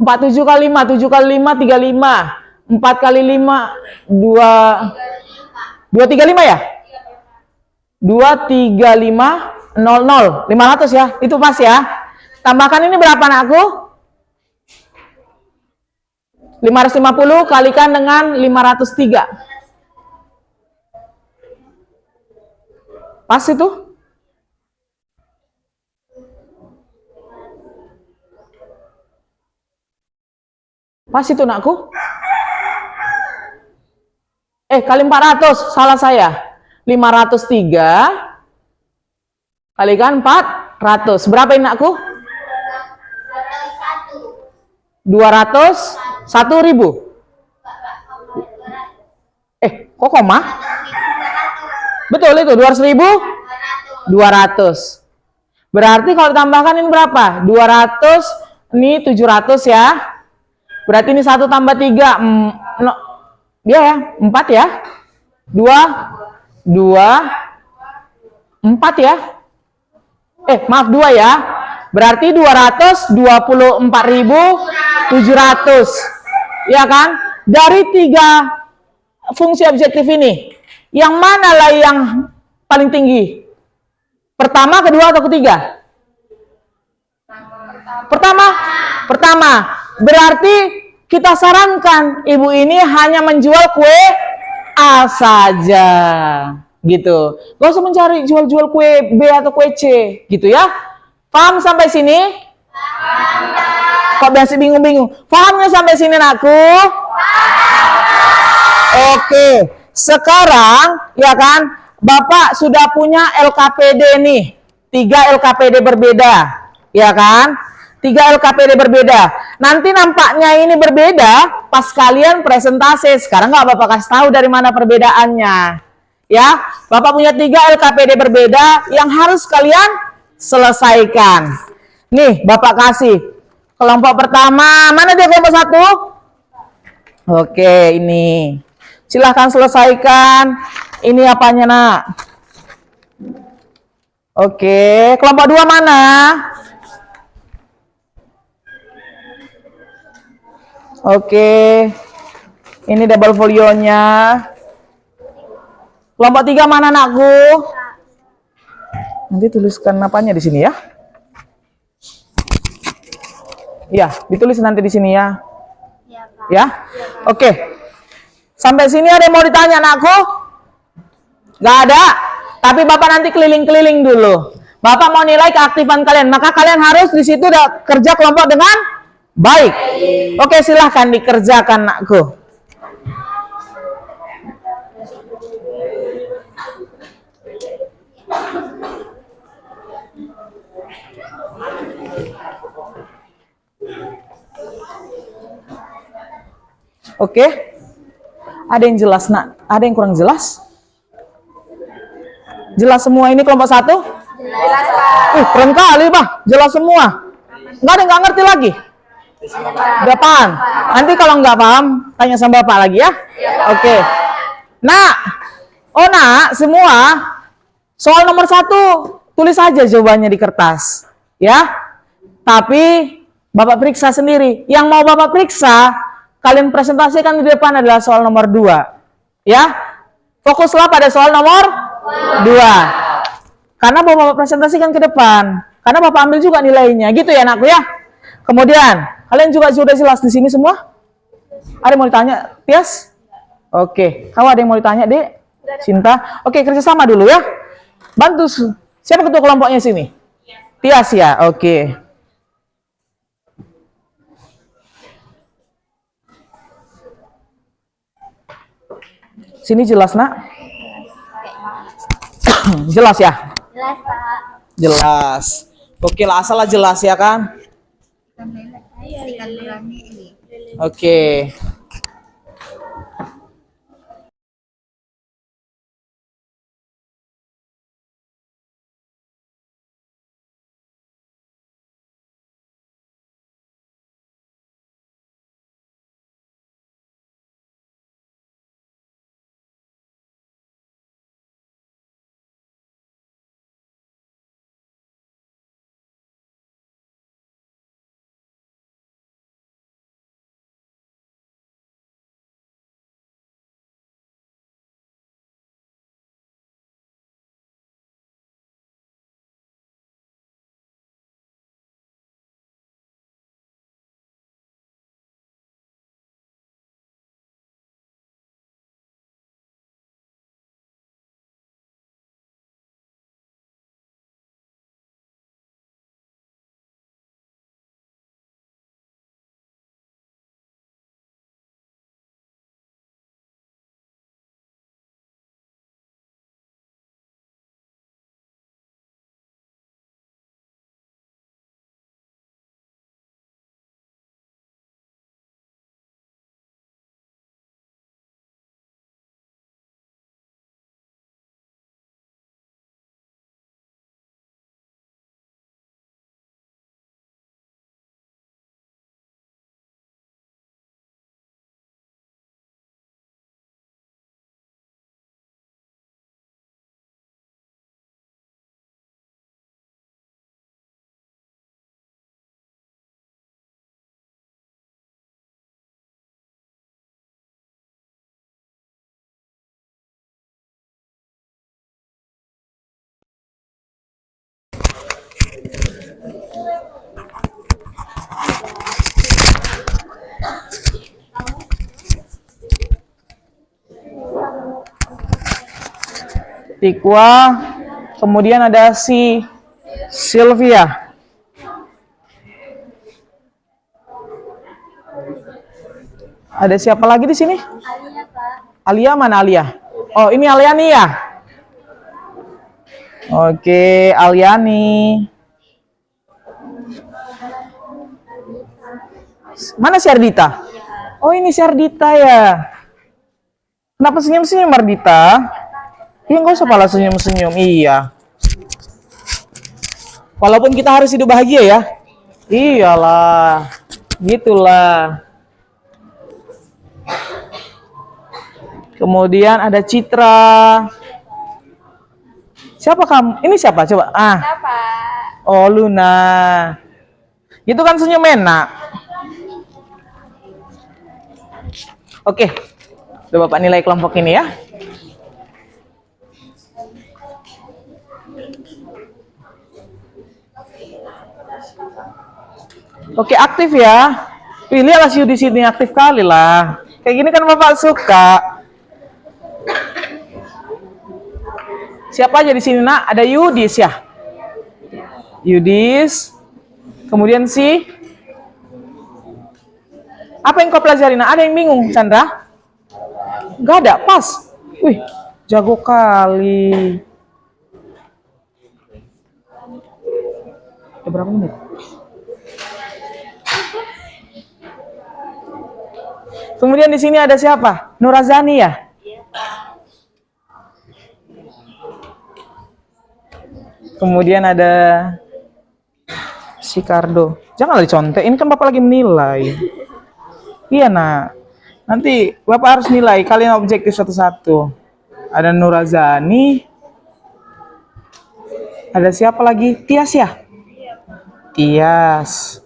47 kali 5, 7 kali 5, 35. 4 kali 5, 235 ya? 235, 00. 500 ya? Itu pas ya? Tambahkan ini berapa nakku? 550 kalikan dengan 503. Pas itu? Pas itu nakku? Kali 400, salah saya. 503 kalikan 400. Berapa ini nakku? 201.000. Kok koma? Betul itu, 200.000? 200. Berarti kalau ditambahkan ini berapa? 200, ini 700 ya. Berarti ini 1 tambah 3, dia ya, 4 ya. 2, 4 ya. Maaf 2 ya. Berarti 224.700. Ya kan? Dari 3 fungsi objektif ini, yang mana lah yang paling tinggi? Pertama, kedua, atau ketiga? Pertama. Berarti kita sarankan ibu ini hanya menjual kue A saja, gitu. Gak usah mencari jual-jual kue B atau kue C, gitu ya. Paham sampai sini? Kok masih bingung-bingung? Pahamnya sampai sini nakku? Oke, sekarang ya kan, Bapak sudah punya LKPD nih, 3 LKPD berbeda, ya kan? 3 LKPD berbeda. Nanti nampaknya ini berbeda pas kalian presentasi. Sekarang nggak Bapak kasih tahu dari mana perbedaannya. Ya, Bapak punya 3 LKPD berbeda yang harus kalian selesaikan. Nih, Bapak kasih. Kelompok pertama, mana dia kelompok 1? Oke, ini. Silahkan selesaikan. Ini apanya nak? Oke, kelompok 2 mana? Oke. Ini double folionya. Kelompok 3 mana anakku? Nanti tuliskan apanya di sini ya. Iya, ditulis nanti di sini ya. Ya. Oke. Sampai sini ada yang mau ditanya anakku? Gak ada. Tapi Bapak nanti keliling-keliling dulu. Bapak mau nilai keaktifan kalian. Maka kalian harus di situ udah kerja kelompok dengan baik. Oke, silahkan dikerjakan anakku. Oke. Ada yang jelas, Nak? Ada yang kurang jelas? Jelas semua ini kelompok 1? Jelas, Pak. Keren kali, Pak. Jelas semua. Nggak ada yang nggak ngerti lagi? Udah paham? Nanti kalau nggak paham, tanya sama Bapak lagi ya? Oke. Nak. Oh, Nak, semua soal nomor 1 tulis aja jawabannya di kertas. Ya. Tapi Bapak periksa sendiri. Yang mau Bapak periksa, kalian presentasikan di depan adalah soal nomor 2. Ya. Fokuslah pada soal nomor 2. Karena Bapak presentasikan ke depan. Karena Bapak ambil juga nilainya. Gitu ya anakku ya. Kemudian, kalian juga sudah jelas di sini semua? Ada yang mau ditanya? Tias? Oke. Kamu ada yang mau ditanya, Dek? Cinta? Oke, kerjasama dulu ya. Bantu. Siapa ketua kelompoknya sini? Tias ya? Oke. Sini jelas, Nak? Jelas ya? Jelas, Pak. Jelas. Oke lah, asal jelas ya kan? Oke. Tikwa, kemudian ada si Sylvia. Ada siapa lagi di sini? Alia, Pak. Alia mana Alia? Oh, ini Aliani ya? Oke, Aliani. Mana Syardita? Oh, ini Syardita ya. Kenapa senyum-senyum Mardita? Iya, nggak usah pala senyum-senyum. Iya. Walaupun kita harus hidup bahagia ya. Iyalah. Gitulah. Kemudian ada Citra. Siapa kamu? Ini siapa? Coba. Apa? Oh, Luna. Itu kan senyum enak. Oke, udah Bapak nilai kelompok ini ya. Oke, aktif ya. Pilihlah Siu di sini aktif kali lah. Kayak gini kan Bapak suka. Siapa aja di sini, Nak? Ada Yudis ya? Yudis. Kemudian si apa yang kau pelajari? Nak? Ada yang bingung, Chandra? Gak ada, pas. Wih, jago kali. Udah berapa menit? Kemudian di sini ada siapa? Nurazani ya? Kemudian ada si Kardo. Janganlah dicontek, ini kan Bapak lagi menilai. Iya, Nak. Nanti Bapak harus nilai, kalian objektif satu-satu. Ada Nurazani. Ada siapa lagi? Tias ya? Tias.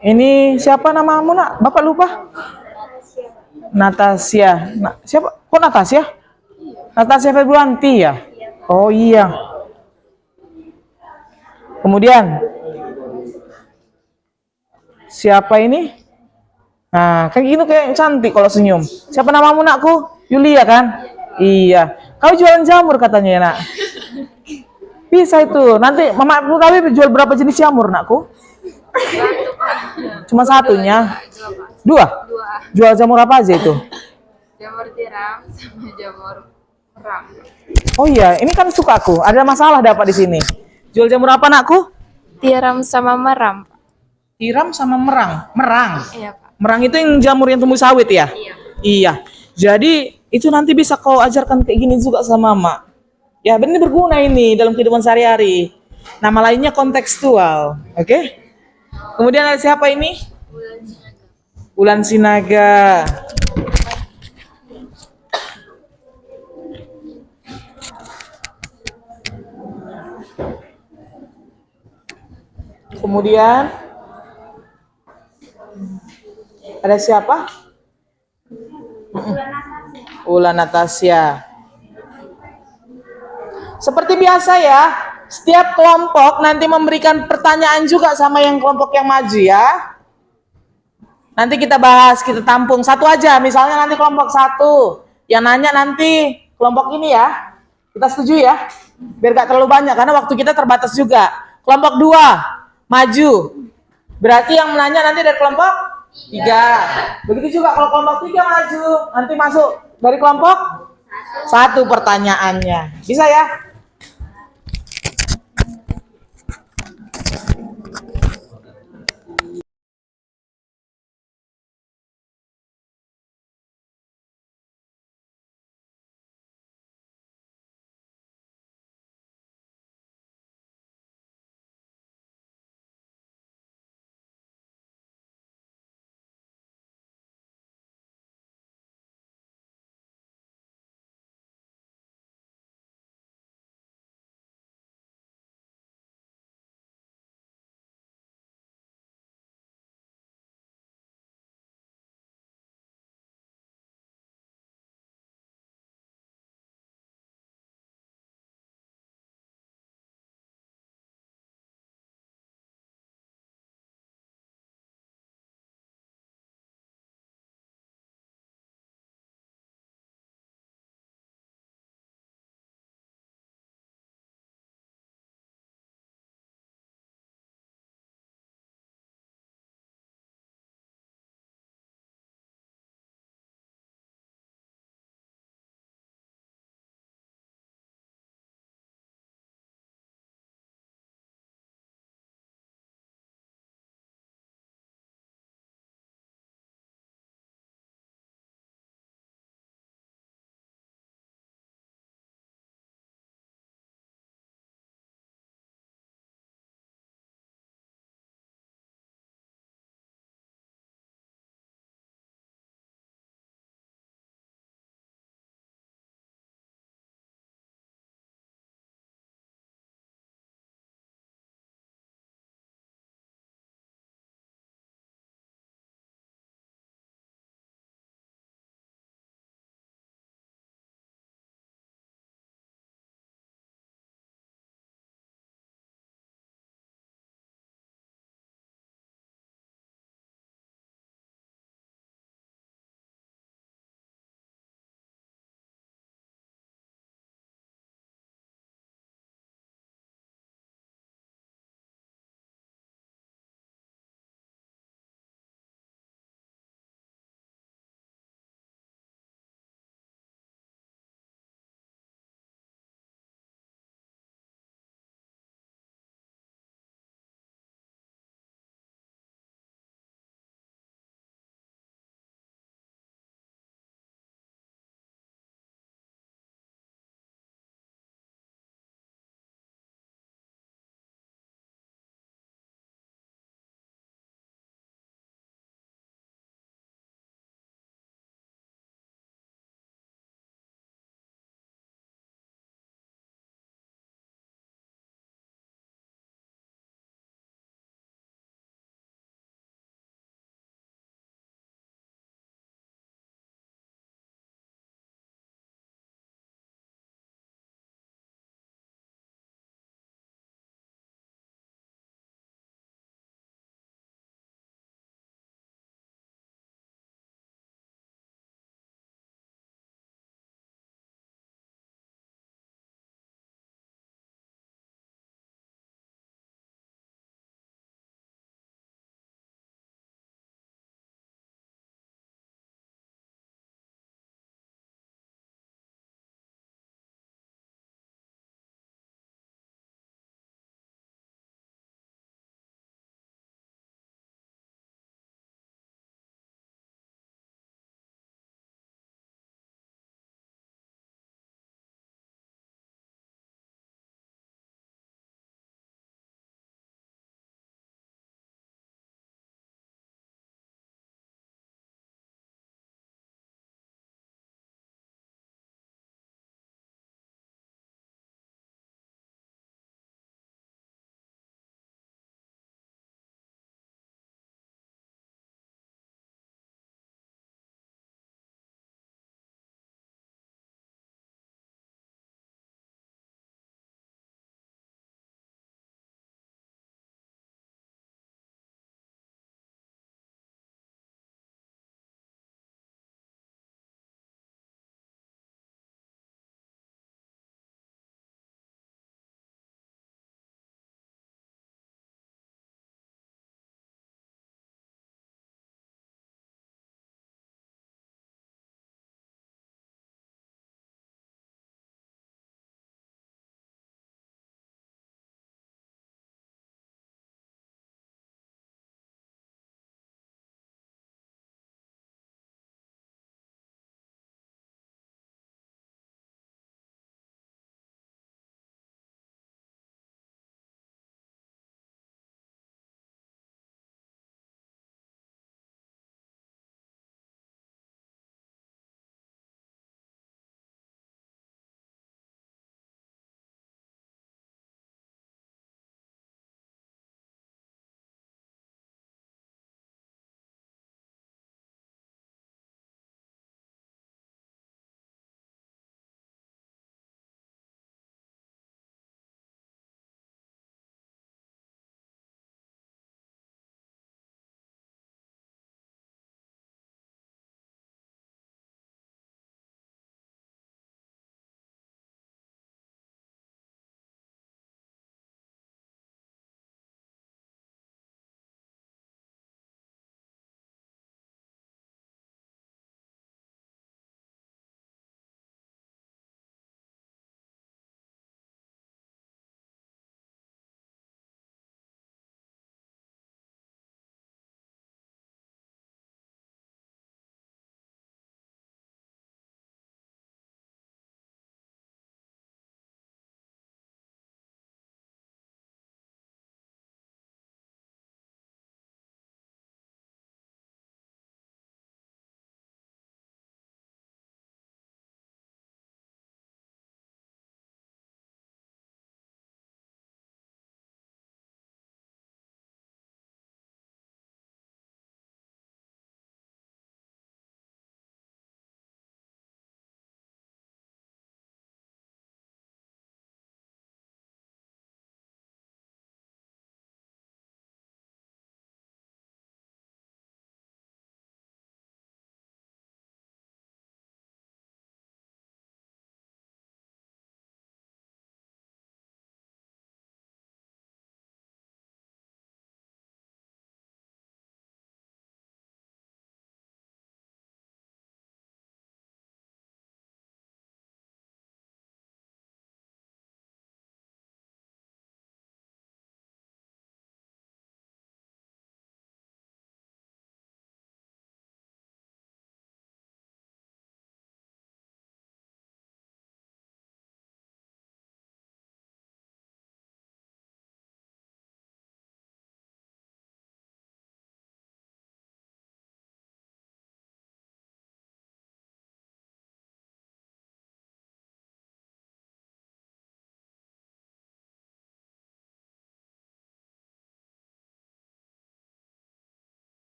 Ini siapa namamu, Nak? Bapak lupa? Natasha. Siapa? Kok Natasha? Natasha Februanti ya? Oh iya. Kemudian siapa ini? Nah, kayak gini kayak cantik kalau senyum. Siapa namamu, Nakku? Yulia kan? Iya. Kau jualan jamur katanya, Nak. Bisa itu. Nanti Mama Putawi jual berapa jenis jamur, Nakku? Cuma satunya. Dua? Jual jamur apa aja itu? Jamur tiram sama jamur merang. Oh iya, ini kan suka aku. Ada masalah dapat di sini. Jual jamur apa, Nakku? Tiram sama meram. Tiram sama merang. Merang. Iya, Pak. Merang itu yang jamur yang tumbuh sawit ya? Iya. Iya. Jadi itu nanti bisa kau ajarkan kayak gini juga sama Mama. Ya, benar berguna ini dalam kehidupan sehari-hari. Nama lainnya kontekstual. Oke? Kemudian ada siapa ini? Bulan Sinaga. Kemudian ada siapa? Ulan Natasha. Seperti biasa ya, setiap kelompok nanti memberikan pertanyaan juga sama yang kelompok yang maju ya. Nanti kita bahas, kita tampung satu aja. Misalnya nanti kelompok satu yang nanya nanti kelompok ini ya. Kita setuju ya? Biar gak terlalu banyak karena waktu kita terbatas juga. Kelompok 2 maju. Berarti yang menanya nanti dari kelompok 3. Begitu juga kalau kelompok 3 maju, nanti masuk dari kelompok 1 pertanyaannya. Bisa ya?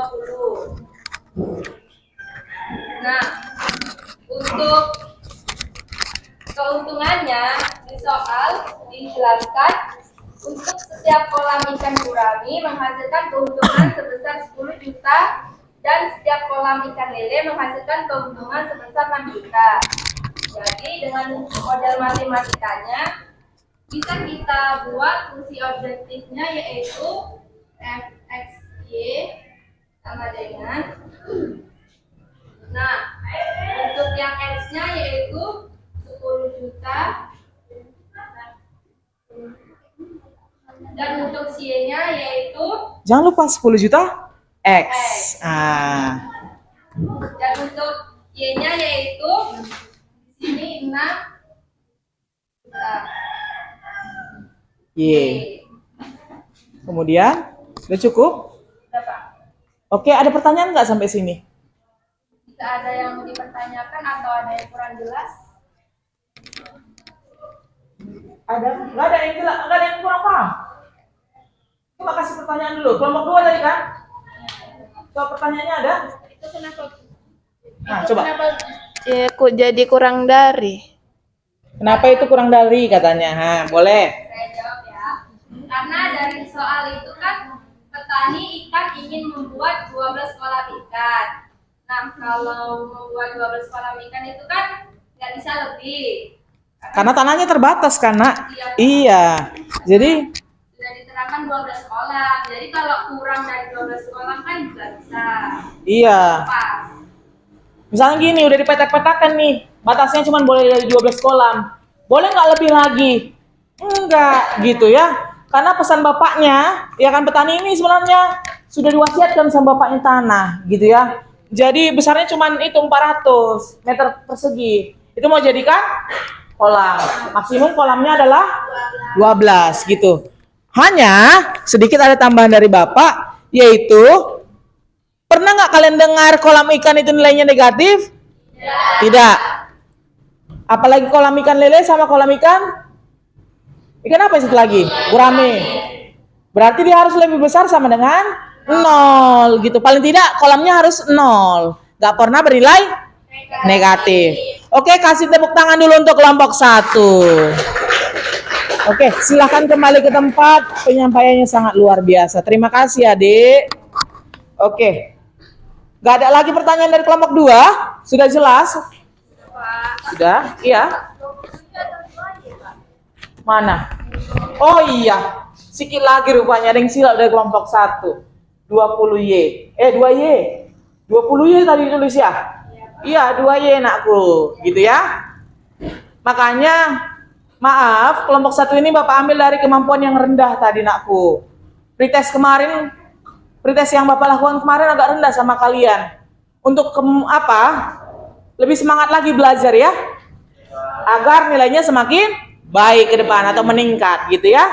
20. Nah, untuk keuntungannya di soal dijelaskan untuk setiap kolam ikan gurami menghasilkan keuntungan sebesar 10 juta dan setiap kolam ikan lele menghasilkan keuntungan sebesar 6 juta. Jadi dengan model matematikanya bisa kita buat fungsi objektifnya yaitu fxy sama dengan, nah untuk yang x-nya yaitu 10 juta dan untuk y-nya yaitu, Jangan lupa 10 juta X. dan untuk y-nya yaitu di sini 6 juta. Y. Kemudian, udah cukup? Berapa? Oke, ada pertanyaan nggak sampai sini? Jika ada yang mau dipertanyakan atau ada yang kurang jelas, Nggak ada yang jelas, nggak ada yang kurang paham. Coba kasih pertanyaan dulu. Kelompok 2 tadi kan? Coba pertanyaannya ada? itu kenapa? Nah, coba. Ya, jadi kurang dari. Kenapa itu kurang dari katanya? Boleh. Saya jawab ya. Karena dari soal itu kan petani ikan ingin membuat 12 kolam ikan. Nah, kalau membuat 12 kolam ikan itu kan nggak bisa lebih. Karena tanahnya terbatas kan, Nak? Iya. Iya. Jadi, Sudah diterapkan 12 kolam. Jadi kalau kurang dari 12 kolam kan juga bisa. iya. Pas. Misalnya gini, udah dipetak-petakan nih. Batasnya cuma boleh dari 12 kolam. Boleh nggak lebih lagi? Enggak, gitu ya. Karena pesan bapaknya, ya kan petani ini sebenarnya sudah diwasiatkan sama bapaknya tanah, gitu ya. Jadi besarnya cuma itu 400 meter persegi. Itu mau jadikan kolam. Maksimum kolamnya adalah 12 gitu. Hanya sedikit ada tambahan dari bapak, yaitu pernah nggak kalian dengar kolam ikan itu nilainya negatif? Tidak. Apalagi kolam ikan lele sama kolam ikan apa satu lagi? Gurame. Berarti dia harus lebih besar sama dengan 0 gitu. Paling tidak kolamnya harus 0. Nggak pernah bernilai negatif. Oke, kasih tepuk tangan dulu untuk kelompok 1. Oke, silahkan kembali ke tempat. Penyampaiannya sangat luar biasa. Terima kasih adik. Oke. Nggak ada lagi pertanyaan dari kelompok 2? Sudah jelas? Sudah? Iya. Mana? Oh iya. Sikit lagi rupanya ada yang silap dari kelompok 1. 20Y. 2Y. 20Y tadi ditulis ya? Iya, 2Y nakku. Gitu ya. Makanya maaf, kelompok 1 ini Bapak ambil dari kemampuan yang rendah tadi nakku. Pretest yang Bapak lakukan kemarin agak rendah sama kalian. Untuk lebih semangat lagi belajar ya. Agar nilainya semakin baik ke depan atau meningkat gitu ya.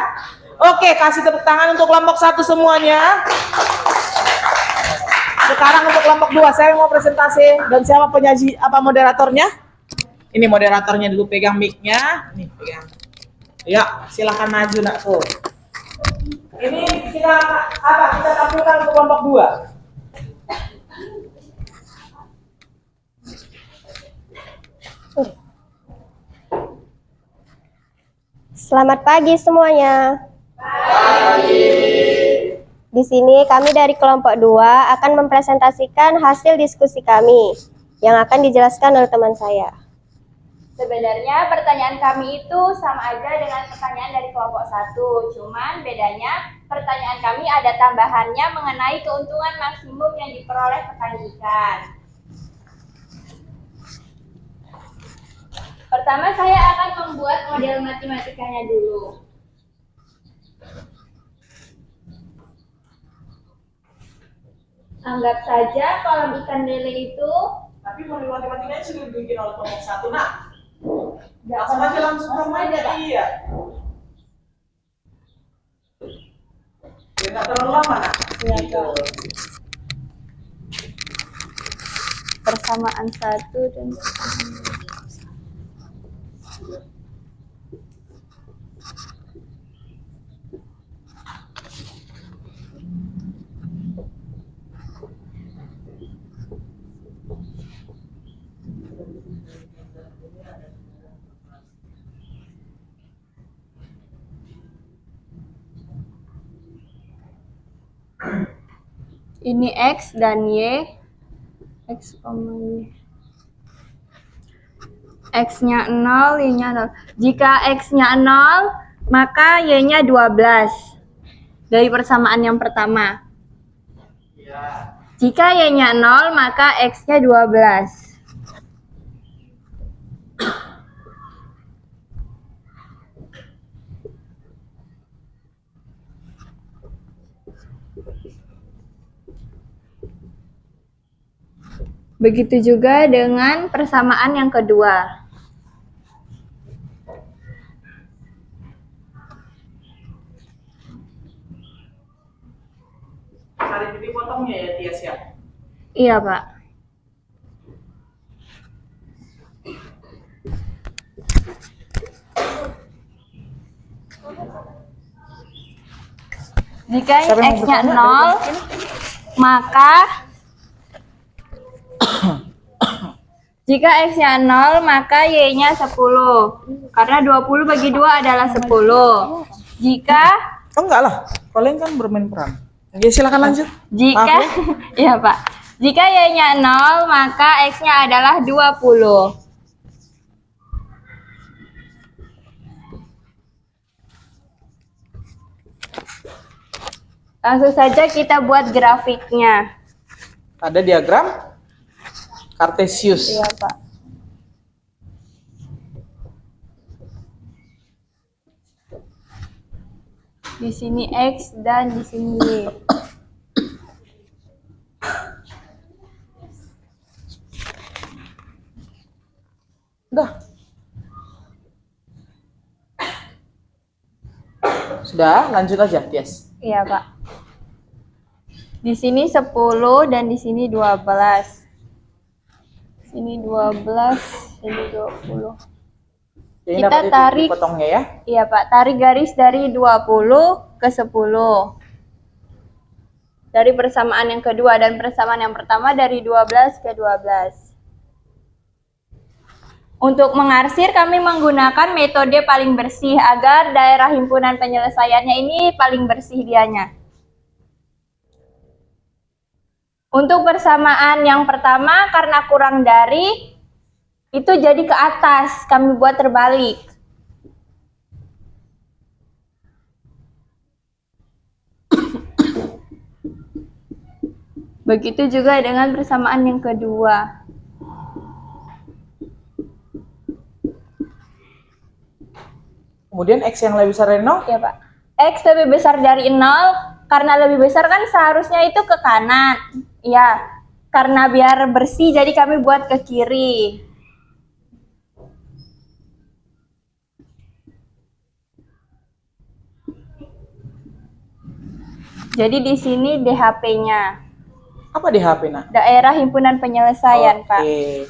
Oke, kasih tepuk tangan untuk kelompok 1 semuanya. Sekarang untuk kelompok 2 saya mau presentasi dan siapa penyaji moderatornya? Ini moderatornya dulu, pegang mic-nya. Nih, pegang. Ya, silakan maju nakku. Ini kita tampilkan untuk kelompok 2. Selamat pagi semuanya. Di sini kami dari kelompok 2 akan mempresentasikan hasil diskusi kami yang akan dijelaskan oleh teman saya. Sebenarnya pertanyaan kami itu sama aja dengan pertanyaan dari kelompok 1, cuman bedanya pertanyaan kami ada tambahannya mengenai keuntungan maksimum yang diperoleh petani ikan. Pertama saya akan membuat model matematikanya dulu. Anggap saja kolam ikan lele itu, Tapi model matematikanya sudah dibikin oleh kelompok 1, nak. langsung aja Pak. Iya. Ya, nggak terlalu lama, nak. Persamaan 1 dan Ini X dan Y. X, Y. X-nya 0, Y-nya 0. Jika X-nya 0, maka Y-nya 12. Dari persamaan yang pertama. Jika Y-nya 0, maka X-nya 12. Begitu juga dengan persamaan yang kedua. Cari titik potongnya ya, Tias ya. Iya, Pak. Jika Siapa yang mau X-nya bertanya? 0, maka jika X-nya 0, maka Y-nya 10. Karena 20 bagi 2 adalah 10. Jika Oh enggak lah, kalian kan bermain peran. Oke, silakan lanjut. Jika Maaf, iya, Pak. Jika Y-nya 0, maka X-nya adalah 20. Langsung saja kita buat grafiknya. ada diagram Cartesius. Iya, Pak. Di sini X dan di sini Y. Udah. Sudah, lanjut aja, Tias. Iya, Pak. Di sini 10 dan di sini 12. Sini 12, sini 20. Jadi Kita dapat titik tarik. potongnya ya. Iya, Pak. Tarik garis dari 20 ke 10. Dari persamaan yang kedua dan persamaan yang pertama dari 12 ke 12. Untuk mengarsir kami menggunakan metode paling bersih agar daerah himpunan penyelesaiannya ini paling bersih dianya. Untuk persamaan yang pertama karena kurang dari itu jadi ke atas, kami buat terbalik. Begitu juga dengan persamaan yang kedua. Kemudian X yang lebih besar dari 0, Ya, Pak. X lebih besar dari 0, karena lebih besar kan seharusnya itu ke kanan. Ya, karena biar bersih jadi kami buat ke kiri. Jadi di sini DHP-nya. apa di HP nak? Daerah Himpunan Penyelesaian, Pak. Oke.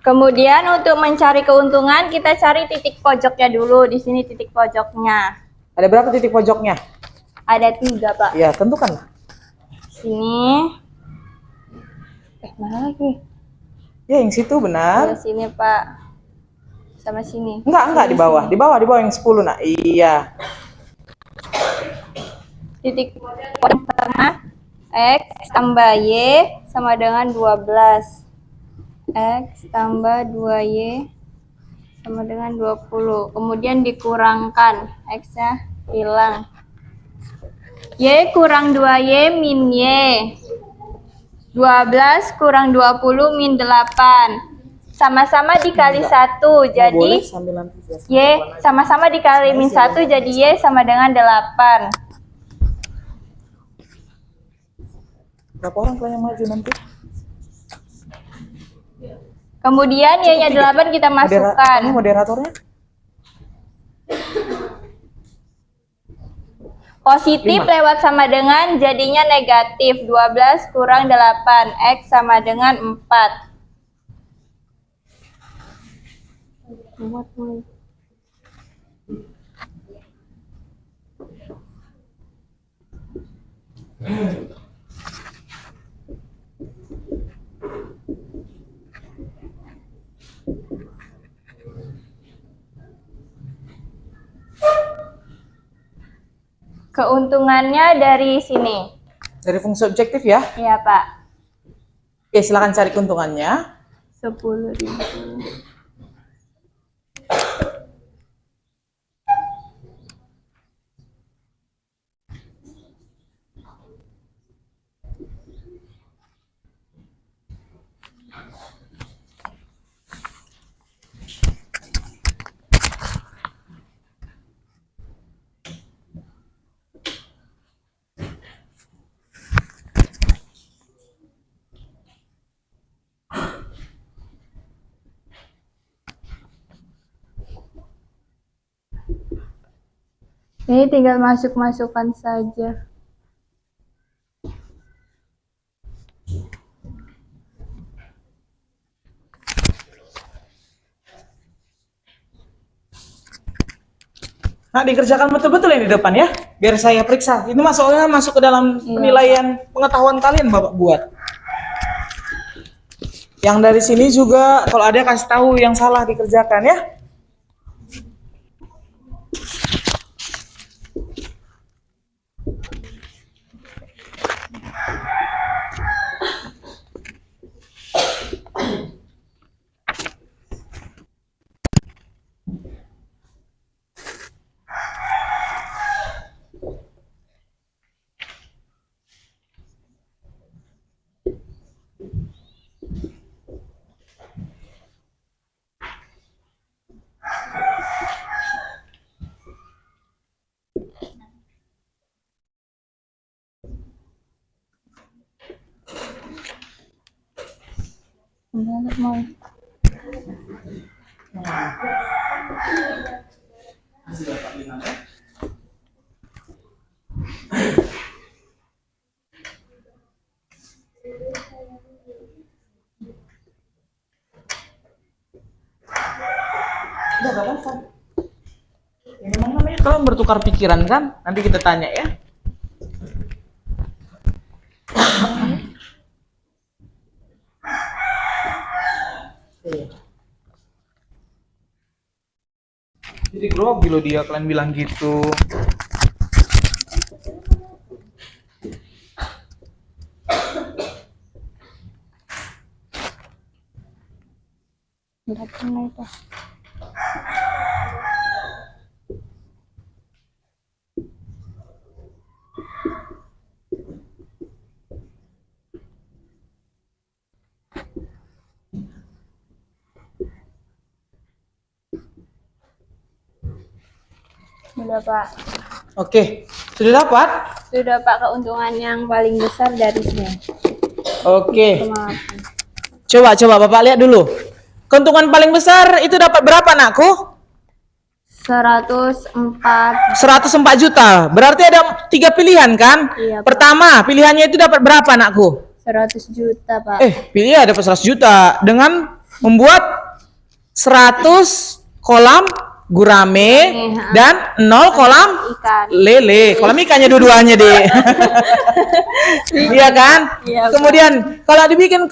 Kemudian untuk mencari keuntungan kita cari titik pojoknya dulu. Di sini titik pojoknya. Ada berapa titik pojoknya? Ada 3, Pak. Ya, tentukan. Sini. Mana lagi? Ya, yang situ Di benar. sini, Pak. Sama sini. Enggak di bawah. Di bawah yang 10 nak. Iya. Titik pojok pertama X tambah Y sama dengan 12. X tambah 2Y sama dengan 20. Kemudian dikurangkan. X-nya hilang. Y kurang 2Y min Y. 12 kurang 20 min 8. Sama-sama dikali 1. Jadi Boleh sambil nanti jelaskan. Y sama-sama dikali min 1 jadi Y sama dengan 8. Berapa orang yang maju nanti? Kemudian Y-nya 8 kita Kamu masukkan. moderatornya? Positif 5. lewat sama dengan jadinya negatif. 12 kurang 8. X sama dengan 4. Keuntungannya dari sini. Dari fungsi objektif ya. Iya, Pak. Oke, silakan cari keuntungannya. 10.000. Ini tinggal masukkan saja. Nah, dikerjakan betul-betul yang di depan ya, biar saya periksa. Ini masuk ke dalam penilaian pengetahuan kalian Bapak buat. Yang dari sini juga kalau ada kasih tahu yang salah dikerjakan ya. Udah gak apa-apa. Ya, memang namanya kalian bertukar pikiran kan? Nanti kita tanya ya. Jadi grogi loh dia, kalian bilang gitu. Udah pernah itu. Sudah, Pak. Oke, sudah dapat? Sudah, Pak, keuntungan yang paling besar dari sini. Oke. Maaf. Coba Bapak lihat dulu. Keuntungan paling besar itu dapat berapa, Nakku? 104. 104 juta. Berarti ada 3 pilihan kan? Iya, Pak. Pertama, pilihannya itu dapat berapa, Nakku? 100 juta, Pak. Pilih dapat 100 juta dengan membuat 100 kolam gurame dan 0 kolam Ikan. lele. Kolam ikannya dua-duanya deh. Iya kan? Iya, Pak. Kemudian kalau dibikin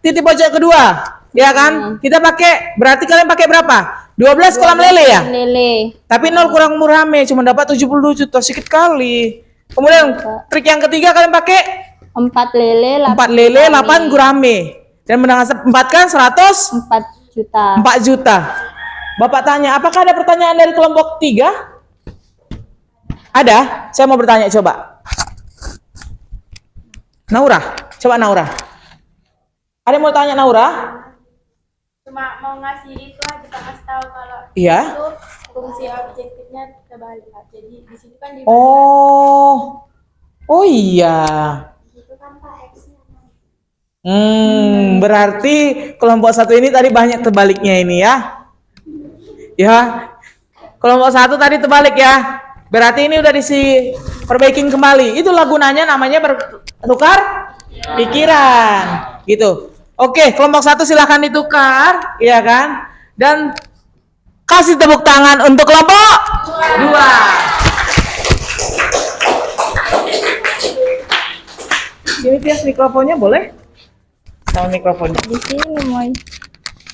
titik pojok kedua, ya kan? Kita pakai, berarti kalian pakai berapa? 12 kolam lele ya? Lele. Tapi 0 kurang gurame, cuma dapat 72 juta, sedikit kali. Kemudian trik yang ketiga kalian pakai 4 lele, 4 lele, 8 gurame. Dan menambahkan 104 4 juta. juta. Bapak tanya, apakah ada pertanyaan dari kelompok 3? Ada? Saya mau bertanya, coba. Naura, coba Naura. Ada yang mau tanya Naura? Cuma mau ngasih itu aja, Pak, kasih tahu kalau Iya. itu fungsi objektifnya kebalik, Pak. Jadi di sini kan di Oh iya. itu kan Pak X-nya. Berarti kelompok 1 ini tadi banyak terbaliknya ini ya. Ya, kelompok 1 tadi terbalik ya. Berarti ini udah perbaikin kembali. Itulah gunanya namanya bertukar pikiran, gitu. Oke, kelompok 1 silahkan ditukar, ya kan? Dan kasih tepuk tangan untuk kelompok 2. Ini tes mikrofonnya boleh? Sama mikrofonnya. Di sini, Moy.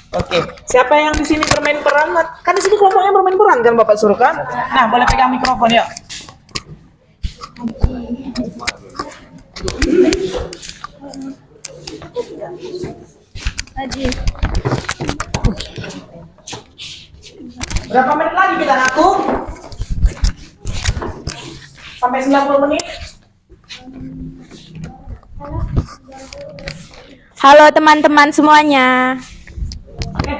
Oke, siapa yang di sini bermain peran? Kan di sini kelompoknya bermain peran kan Bapak suruh kan? Nah, boleh pegang mikrofon ya. Berapa menit lagi kita aku? Sampai 90 menit. Halo teman-teman semuanya.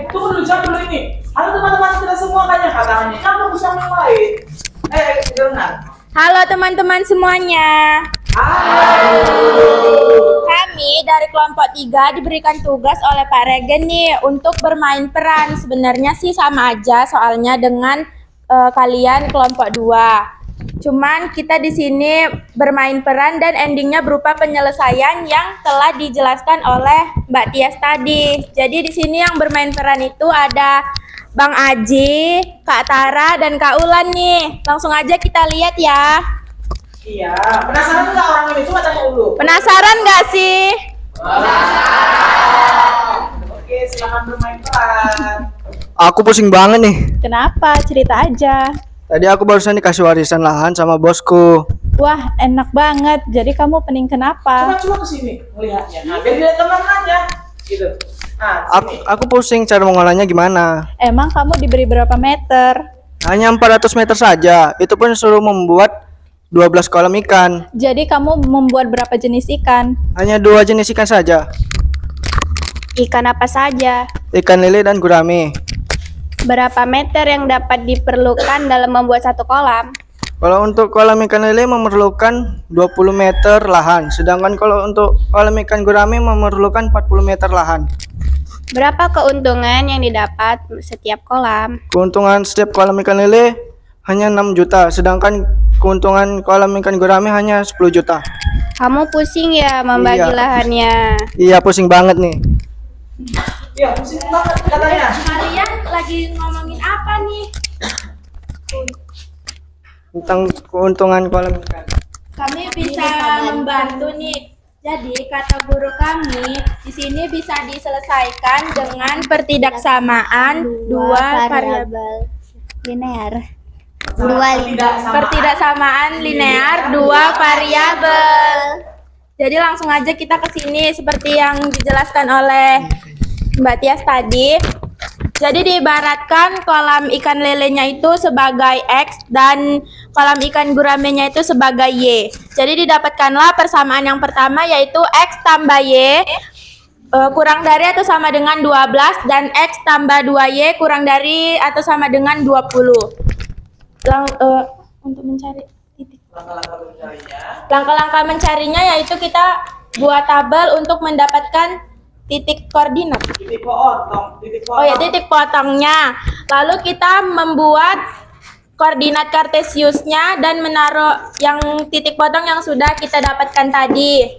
Tunggu dulu, jangan dulu ini. Halo teman-teman kita semua katanya. Kamu bisa mulai. Dengar. Halo teman-teman semuanya. Kami dari kelompok 3 diberikan tugas oleh Pak Regen nih untuk bermain peran. Sebenarnya sih sama aja soalnya dengan kalian kelompok 2. Cuman kita di sini bermain peran dan endingnya berupa penyelesaian yang telah dijelaskan oleh Mbak Tias tadi. Jadi di sini yang bermain peran itu ada Bang Aji, Kak Tara, dan Kak Ulan nih. Langsung aja kita lihat ya. Iya, penasaran nggak orang ini? Coba tanya dulu. Penasaran nggak sih? Oke, silakan bermain peran. Aku pusing banget nih. Kenapa? Cerita aja. Tadi aku barusan dikasih warisan lahan sama bosku. Wah, enak banget. Jadi kamu pening kenapa? Coba kesini melihatnya. Nah, biar dilihat teman-temannya. Gitu. Nah, Aku pusing cara mengolahnya gimana. Emang kamu diberi berapa meter? Hanya 400 meter saja. Itu pun suruh membuat 12 kolam ikan. Jadi kamu membuat berapa jenis ikan? Hanya 2 jenis ikan saja. Ikan apa saja? Ikan lele dan gurame. Berapa meter yang dapat diperlukan dalam membuat satu kolam? Kalau untuk kolam ikan lele memerlukan 20 meter lahan. Sedangkan kalau untuk kolam ikan gurame memerlukan 40 meter lahan. Berapa keuntungan yang didapat setiap kolam? Keuntungan setiap kolam ikan lele hanya 6 juta. Sedangkan keuntungan kolam ikan gurame hanya 10 juta. Kamu pusing ya membagi Iya. lahannya? Iya, pusing banget nih. ya pusing banget katanya. Kalian lagi ngomongin apa nih? Tentang keuntungan kolam ikan. Kami bisa membantu nih. Jadi kata guru kami di sini bisa diselesaikan dengan pertidaksamaan dua variabel linear. pertidaksamaan linear dua variabel. Jadi langsung aja kita ke sini seperti yang dijelaskan oleh Mbak Tias tadi. Jadi diibaratkan kolam ikan lelenya itu sebagai X dan kolam ikan guramenya itu sebagai Y. Jadi didapatkanlah persamaan yang pertama yaitu X tambah Y kurang dari atau sama dengan 12 dan X tambah 2Y kurang dari atau sama dengan 20. Untuk mencari titik. Langkah-langkah mencarinya yaitu kita buat tabel untuk mendapatkan titik koordinat. Titik potong. Oh ya, titik potongnya. Lalu kita membuat koordinat kartesiusnya dan menaruh yang titik potong yang sudah kita dapatkan tadi.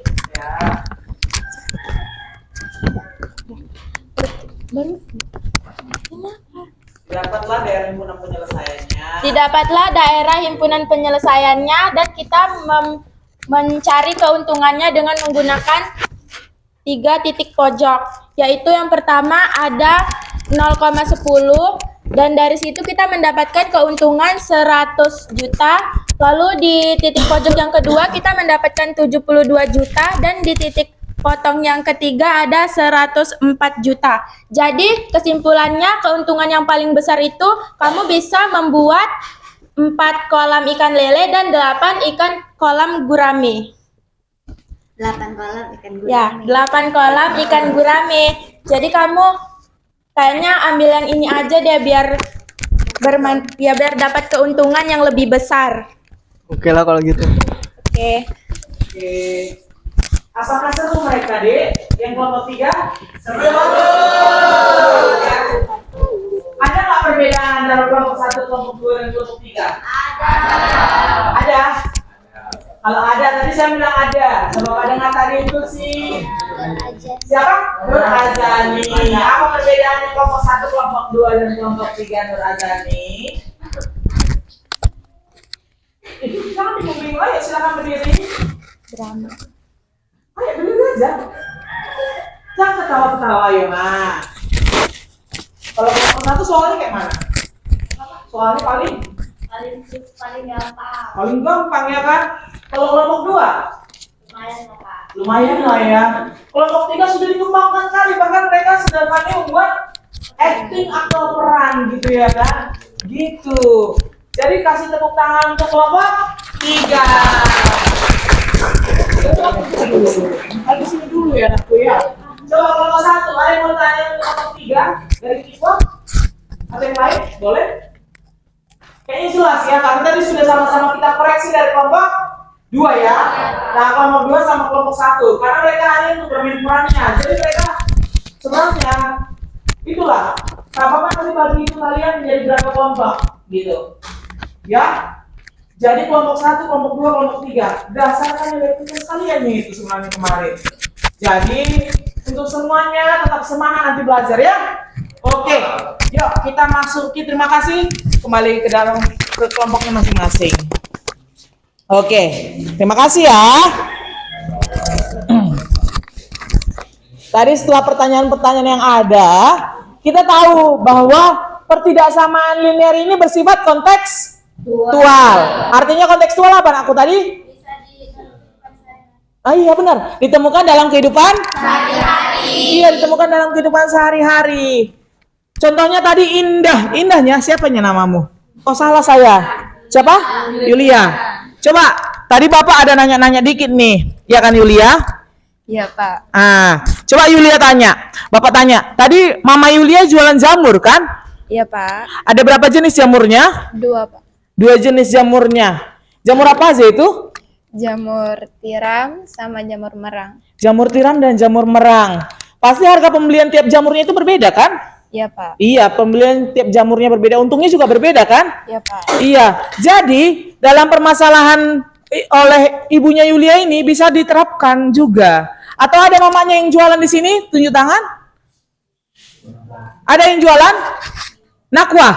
Dapatlah daerah himpunan penyelesaiannya. Didapatlah daerah himpunan penyelesaiannya dan kita mencari keuntungannya dengan menggunakan 3 titik pojok, yaitu yang pertama ada 0,10 dan dari situ kita mendapatkan keuntungan 100 juta. Lalu di titik pojok yang kedua kita mendapatkan 72 juta dan di titik potong yang ketiga ada 104 juta. Jadi kesimpulannya keuntungan yang paling besar itu kamu bisa membuat 4 kolam ikan lele dan 8 ikan kolam gurame. 8 kolam ikan gurame. Ya, 8 kolam ikan gurame. Jadi kamu kayaknya ambil yang ini aja deh biar biar dapat keuntungan yang lebih besar. Oke lah kalau gitu. Oke. Oke. Apakah seru mereka, Dek? Yang kelompok 3? Seru. Ada nggak perbedaan antara kelompok 1, kelompok 2, dan kelompok 3? Ada. Kalau ada, tadi saya bilang ada. Sebab ada nggak tadi itu sih? Siapa? Nur Azani. Apa perbedaannya kelompok 1, kelompok 2, dan kelompok 3 Nur Azani? Jangan bingung-bingung, ayo silakan berdiri. Drama. Ayo berdiri aja. Jangan ketawa-ketawa ya, Ma. Kalau kelompok 1 soalnya kayak mana? Soalnya paling Paling gampang. gampang ya kan? Kalau kelompok 2? Lumayan lah ya. Kelompok 3 sudah dikembangkan kali, bahkan mereka sudah pandai membuat acting aktor peran gitu ya kan? Gitu. Jadi kasih tepuk tangan untuk kelompok 3. Di sini dulu ya anakku ya. Coba kelompok 1, ada yang mau tanya untuk kelompok 3 dari Kiko? Ada yang lain? Boleh? Kayaknya jelas ya, karena tadi sudah sama-sama kita koreksi dari kelompok 2 ya. Nah, kelompok 2 sama kelompok 1, karena mereka hanya untuk bermain perannya. Jadi mereka sebenarnya itulah. Bapak nanti bagi itu kalian menjadi berapa kelompok gitu. Ya. Jadi kelompok 1, kelompok 2, kelompok 3. Dasarkan identitas kalian itu sebenarnya kemarin. Jadi untuk semuanya tetap semangat nanti belajar ya. Oke, yuk kita masuki. Terima kasih. Kembali ke dalam ke kelompoknya masing-masing. Oke, terima kasih ya. Tadi setelah pertanyaan-pertanyaan yang ada, kita tahu bahwa pertidaksamaan linear ini bersifat kontekstual. Artinya kontekstual apa aku tadi? Ah iya benar, ditemukan dalam kehidupan sehari-hari. Iya, ditemukan dalam kehidupan sehari-hari. Contohnya tadi indah. Indahnya siapanya namamu? Oh salah saya. Siapa? Yulia. Coba, tadi Bapak ada nanya-nanya dikit nih. Ya kan Yulia? Iya, Pak. Ah, coba Yulia tanya. Bapak tanya, tadi Mama Yulia jualan jamur kan? Iya, Pak. Ada berapa jenis jamurnya? 2, Pak. 2 jenis jamurnya. Jamur apa aja itu? Jamur tiram sama jamur merang. Jamur tiram dan jamur merang. Pasti harga pembelian tiap jamurnya itu berbeda kan? Iya, Pak. Iya, pembelian tiap jamurnya berbeda. Untungnya juga berbeda kan? Iya, Pak. Iya. Jadi, dalam permasalahan oleh ibunya Yulia ini bisa diterapkan juga. Atau ada mamanya yang jualan di sini? Tunjuk tangan. Ada yang jualan? Nakwa?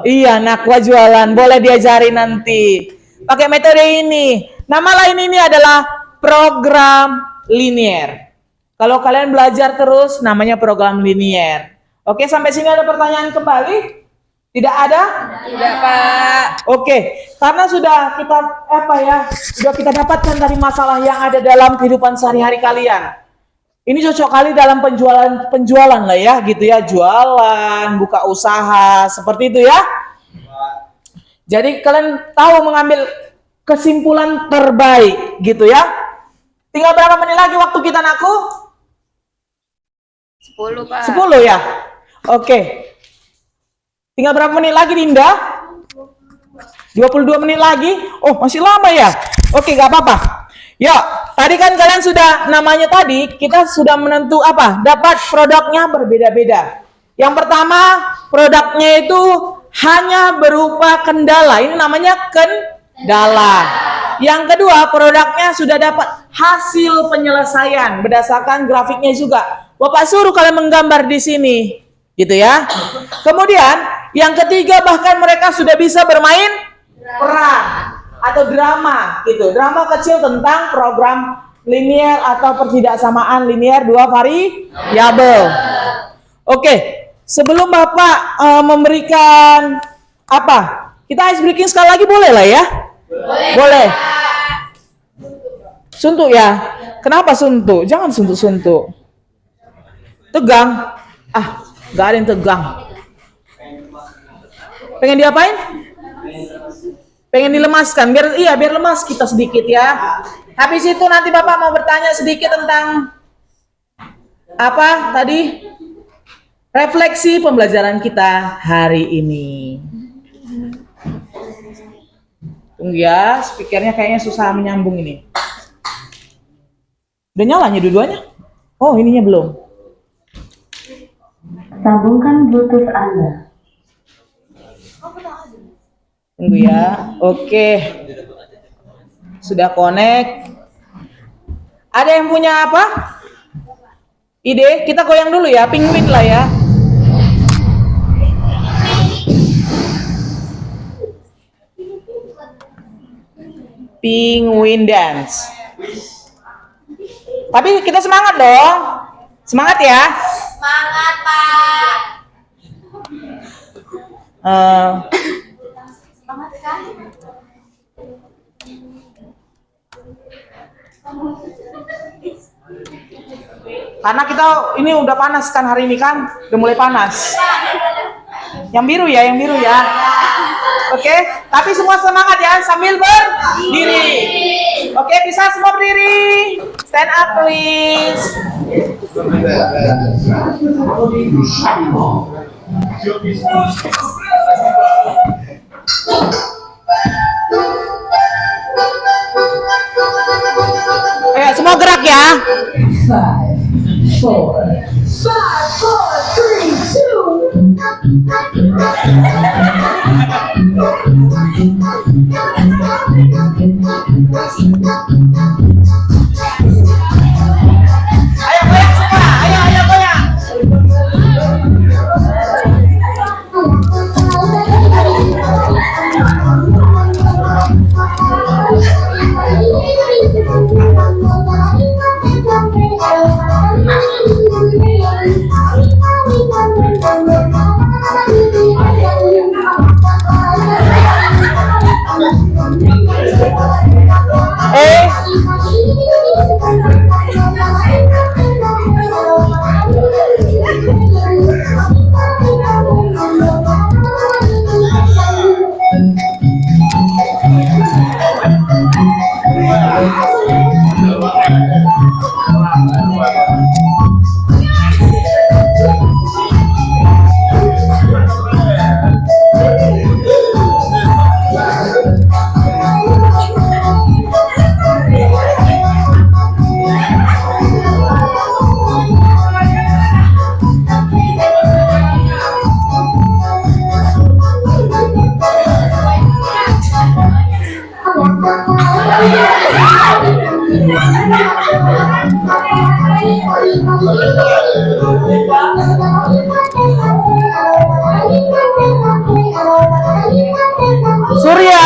Iya, Nakwa jualan. Boleh diajari nanti. Pakai metode ini. Nama lain ini adalah program linier. Kalau kalian belajar terus, namanya program linier. Oke, sampai sini ada pertanyaan kembali? Tidak ada? Tidak, Pak. Oke, karena sudah kita sudah kita dapatkan dari masalah yang ada dalam kehidupan sehari-hari kalian. Ini cocok kali dalam penjualan lah ya, gitu ya, jualan, buka usaha, seperti itu ya. Jadi kalian tahu mengambil kesimpulan terbaik, gitu ya. Tinggal berapa menit lagi waktu kita naku? 10, Pak. 10 ya. Oke. Tinggal berapa menit lagi, Dinda? 22 menit lagi. Oh, masih lama ya? Oke, gak apa-apa. Yuk, tadi kan kalian sudah, namanya tadi, kita sudah menentu apa? Dapat produknya berbeda-beda. Yang pertama, produknya itu hanya berupa kendala. Ini namanya kendala. Yang kedua, produknya sudah dapat hasil penyelesaian. Berdasarkan grafiknya juga. Bapak suruh kalian menggambar di sini. Gitu ya. Kemudian yang ketiga, bahkan mereka sudah bisa bermain peran atau drama gitu. Drama kecil tentang program linier atau pertidaksamaan linier 2 variabel. Oke, sebelum Bapak memberikan apa? Kita ice breaking sekali lagi boleh lah ya? Boleh. Suntuk ya? Kenapa suntuk? Jangan suntuk-suntuk. Tegang. Ah, gak ada yang tegang. Pengen diapain? Pengen dilemaskan. Biar lemas kita sedikit ya. Habis itu nanti Bapak mau bertanya sedikit tentang apa tadi? Refleksi pembelajaran kita hari ini. Tunggu ya, speakernya kayaknya susah menyambung ini. Udah nyalanya dua-duanya? Oh, ininya belum. Sambungkan Bluetooth Anda. Tunggu ya. Oke. Sudah connect. Ada yang punya apa? Ide? Kita goyang dulu ya, penguin lah ya. Penguin dance. Tapi kita semangat dong. Semangat ya. Semangat, Pak. Karena kita ini udah panas kan hari ini kan, udah mulai panas. Yang biru ya, yang biru ya. Oke, tapi semua semangat ya sambil berdiri. Oke, bisa semua berdiri. Stand up please. Ayo semua gerak ya. 5, 4, Ayo goyang semua. Ayo goyang. Surya.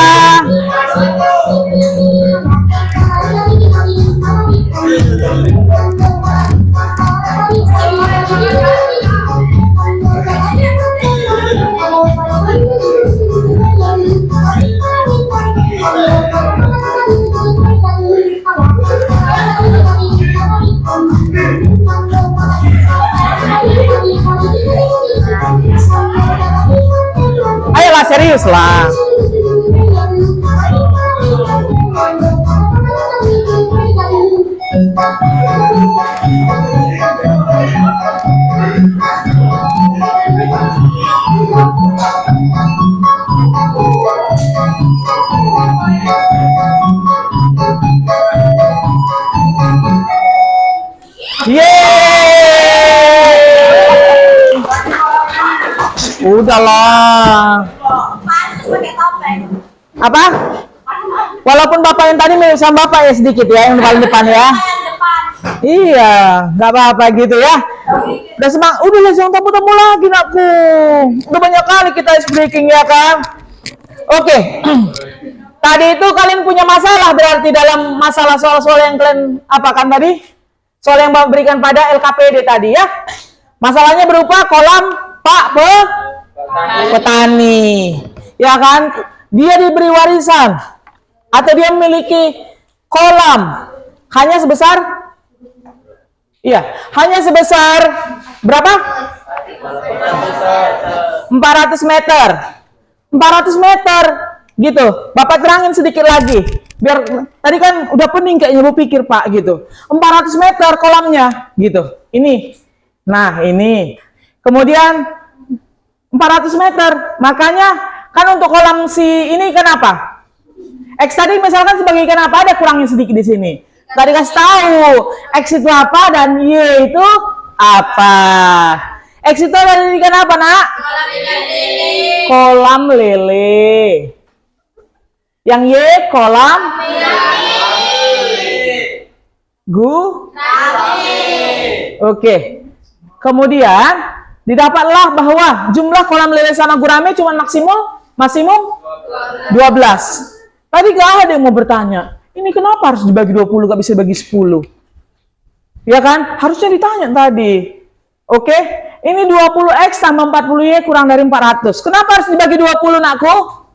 Ayolah serius lah. Yeay! Udahlah. Apa? Walaupun bapak yang tadi mirip sama bapak ya sedikit ya, yang paling depan ya. Iya, nggak apa-apa gitu ya. Udah semangat, udah lah jangan tamu-tamu lagi nakku. Udah banyak kali kita ice breaking ya kan. Oke. Tadi itu kalian punya masalah berarti dalam masalah soal-soal yang kalian apakan tadi? Soal yang bapak berikan pada LKPD tadi ya. Masalahnya berupa kolam Pak Petani. Ya kan? Dia diberi warisan atau dia memiliki kolam hanya sebesar berapa? 400 meter. 400 meter gitu. Bapak terangin sedikit lagi. Biar tadi kan udah pening kayaknya bu pikir Pak gitu. 400 meter kolamnya gitu. Ini. Nah, ini. Kemudian 400 meter. Makanya kan untuk kolam si ini kenapa? X tadi misalkan sebagai ikan apa ada kurangnya sedikit di sini. Tadi kasih tahu X itu apa dan Y itu apa. X itu dari ikan apa nak? Kolam lele. Yang Y kolam Oke. Kemudian didapatlah bahwa jumlah kolam lele sama gurame cuma maksimum 12. Tadi gak ada yang mau bertanya, ini kenapa harus dibagi 20 gak bisa bagi 10? Ya kan? Harusnya ditanya tadi. Oke, ini 20X tambah 40Y kurang dari 400. Kenapa harus dibagi 20 nakku?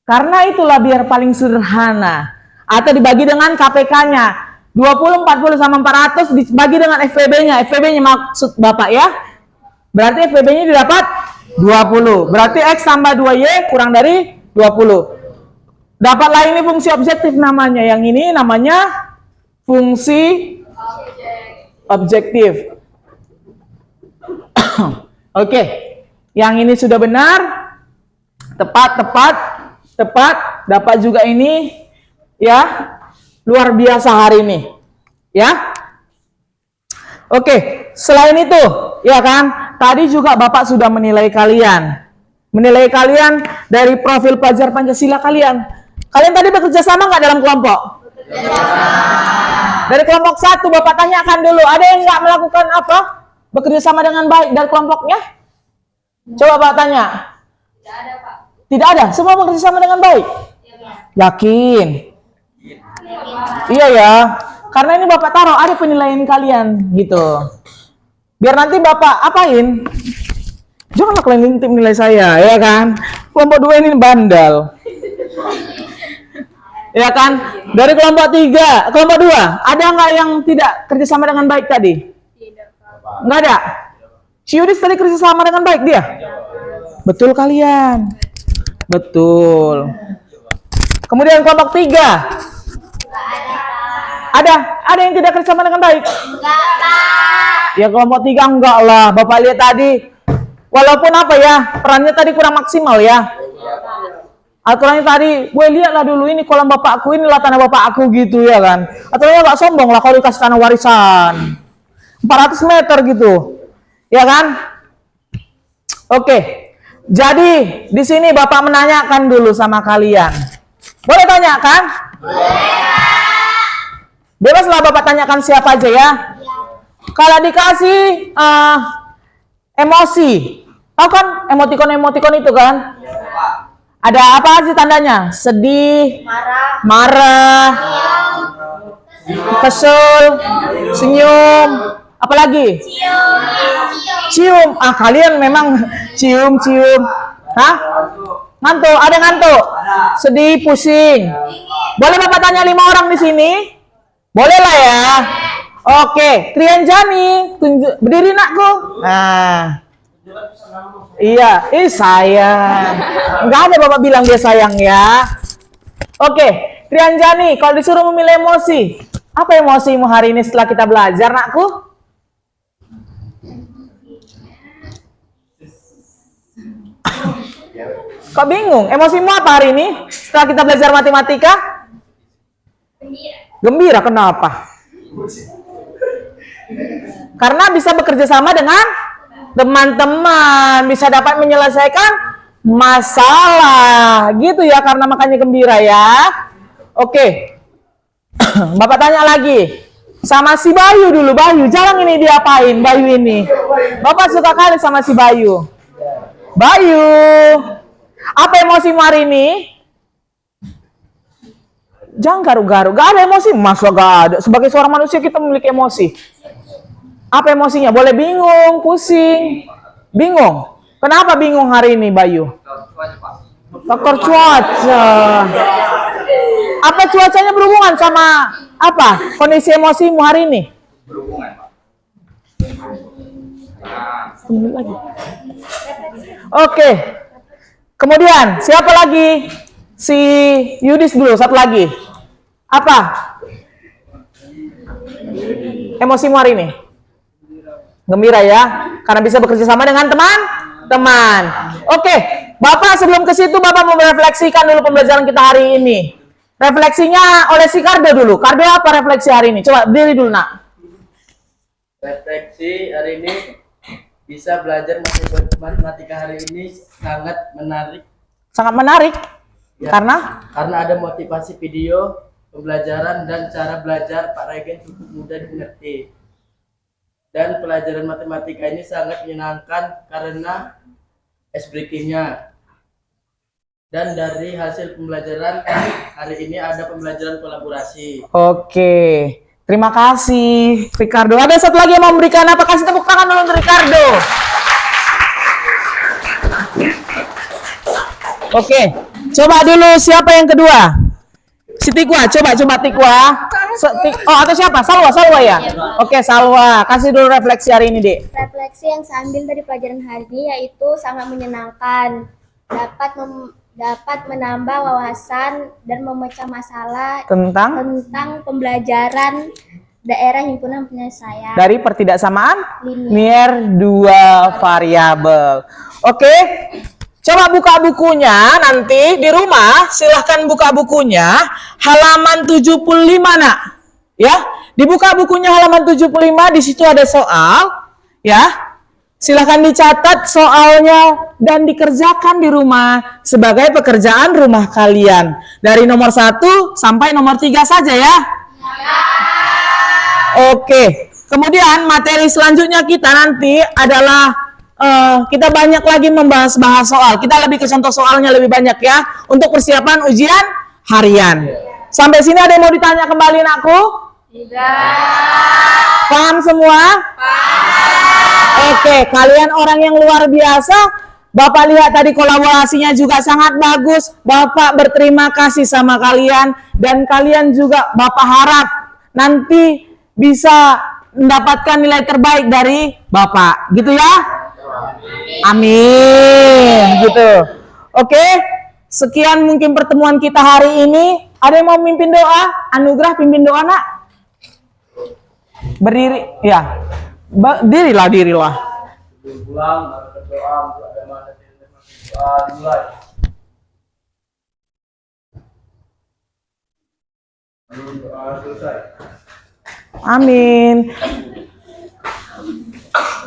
Karena itulah biar paling sederhana. Atau dibagi dengan KPK-nya. 20, 40 sama 400 dibagi dengan FPB-nya. FPB-nya maksud Bapak ya. Berarti FPB-nya didapat 20. Berarti X tambah 2Y kurang dari 20. Dapatlah ini fungsi objektif namanya. Yang ini namanya fungsi objektif. Oke. Yang ini sudah benar. Tepat. Dapat juga ini. Ya. Luar biasa hari ini. Ya. Oke. Selain itu. Ya kan. Tadi juga Bapak sudah menilai kalian. Menilai kalian dari profil pelajar Pancasila kalian. Kalian tadi bekerja sama nggak dalam kelompok? Dari kelompok 1 Bapak tanyakan dulu, ada yang nggak melakukan apa? Bekerja sama dengan baik dari kelompoknya? Coba Bapak tanya. Tidak ada, Pak. Tidak ada, semua bekerja sama dengan baik? Yakin? Iya ya, karena ini Bapak taruh ada penilaian kalian gitu. Biar nanti Bapak apain? Janganlah kalian intip nilai saya, ya kan? Kelompok 2 ini bandel. Ya kan? Dari kelompok 3, kelompok 2, ada nggak yang tidak kerjasama dengan baik tadi? Nggak ada? Si Yudis tadi kerjasama dengan baik dia? Betul kalian. Betul. Kemudian kelompok 3. Ada yang tidak kerjasama dengan baik? Ya kelompok 3 enggak lah. Bapak lihat tadi, walaupun apa ya, perannya tadi kurang maksimal ya. Aturannya tadi, gue lihatlah dulu ini kolam bapakku, inilah tanah bapak aku gitu ya kan. Aturannya gak sombong lah kalau dikasih tanah warisan 400 meter gitu, ya kan? Oke, jadi di sini Bapak menanyakan dulu sama kalian. Boleh tanya kan? Bebaslah Bapak tanyakan siapa aja ya. Kalau dikasih emosi, tahu kan emotikon itu kan? Ada apa sih tandanya? Sedih, marah, kesel, senyum, apalagi? Cium. Ah kalian memang cium. Hah? Ngantuk? Ada ngantuk? Sedih, pusing. Boleh Bapak tanya 5 orang di sini? Boleh lah ya. Oke, Trianjani, berdiri nakku. Nah. Iya, sayang. Enggak ada Bapak bilang dia sayang ya. Oke, Trianjani, kalau disuruh memilih emosi, apa emosimu hari ini setelah kita belajar, nakku? Kok bingung? Emosimu apa hari ini setelah kita belajar matematika? Gembira, kenapa? Karena bisa bekerja sama dengan teman-teman, bisa dapat menyelesaikan masalah gitu ya, karena makanya gembira ya. Oke. Bapak tanya lagi sama si Bayu dulu. Bayu, jarang ini diapain Bayu ini. Bapak suka kali sama si Bayu. Bayu, apa emosimu hari ini? Jangan garu-garu. Gak ada emosi, masa gak ada. Sebagai seorang manusia kita memiliki emosi. Apa emosinya? Boleh bingung, pusing. Bingung. Kenapa bingung hari ini, Bayu? Faktor cuaca. Apa cuacanya berhubungan sama apa? Kondisi emosimu hari ini? Berhubungan, Pak. Oke. Kemudian, siapa lagi? Si Yudis dulu, satu lagi. Apa? Emosimu hari ini? Gembira ya, karena bisa bekerja sama dengan teman-teman. Oke, Bapak sebelum ke situ Bapak mau merefleksikan dulu pembelajaran kita hari ini. Refleksinya oleh si Kardo dulu. Kardo apa refleksi hari ini? Coba berdiri dulu nak. Refleksi hari ini, bisa belajar matematika hari ini sangat menarik. Sangat menarik. Ya, karena ada motivasi video, pembelajaran dan cara belajar Pak Regen cukup mudah dimengerti. Dan pelajaran matematika ini sangat menyenangkan karena ice breaking-nya. Dan dari hasil pembelajaran hari ini ada pembelajaran kolaborasi. Oke, terima kasih Ricardo. Ada satu lagi yang mau memberikan apa? Kasih tepuk tangan dulu untuk Ricardo. Oke, coba dulu siapa yang kedua? Si Tikwa, coba Tikwa. Oh, atau siapa? Salwa ya? Oke, Salwa. Kasih dulu refleksi hari ini, Dek. Refleksi yang saya ambil dari pelajaran hari ini yaitu sangat menyenangkan, dapat menambah wawasan dan memecah masalah Tentang pembelajaran daerah himpunan penyelesaian dari pertidaksamaan linear. linear dua variabel. Oke. Coba buka bukunya nanti di rumah, silahkan buka bukunya halaman 75 nak. Ya, dibuka bukunya halaman 75, di situ ada soal, ya. Silahkan dicatat soalnya dan dikerjakan di rumah sebagai pekerjaan rumah kalian. Dari nomor 1 sampai nomor 3 saja ya. Oke. Kemudian materi selanjutnya kita nanti adalah kita banyak lagi membahas soal. Kita lebih ke contoh soalnya lebih banyak ya untuk persiapan ujian harian. Sampai sini ada yang mau ditanya kembali aku? Tidak. Paham semua? Paham. Oke, kalian orang yang luar biasa. Bapak lihat tadi kolaborasinya juga sangat bagus. Bapak berterima kasih sama kalian dan kalian juga Bapak harap nanti bisa mendapatkan nilai terbaik dari Bapak. Gitu ya? Amin, gitu. Oke, sekian mungkin pertemuan kita hari ini. Ada yang mau mimpin doa? Anugerah pimpin doa nak? Berdiri, ya. Dirilah. Sebelum pulang, harus berdoa untuk agama dan dimulai. Lalu doa selesai. Amin.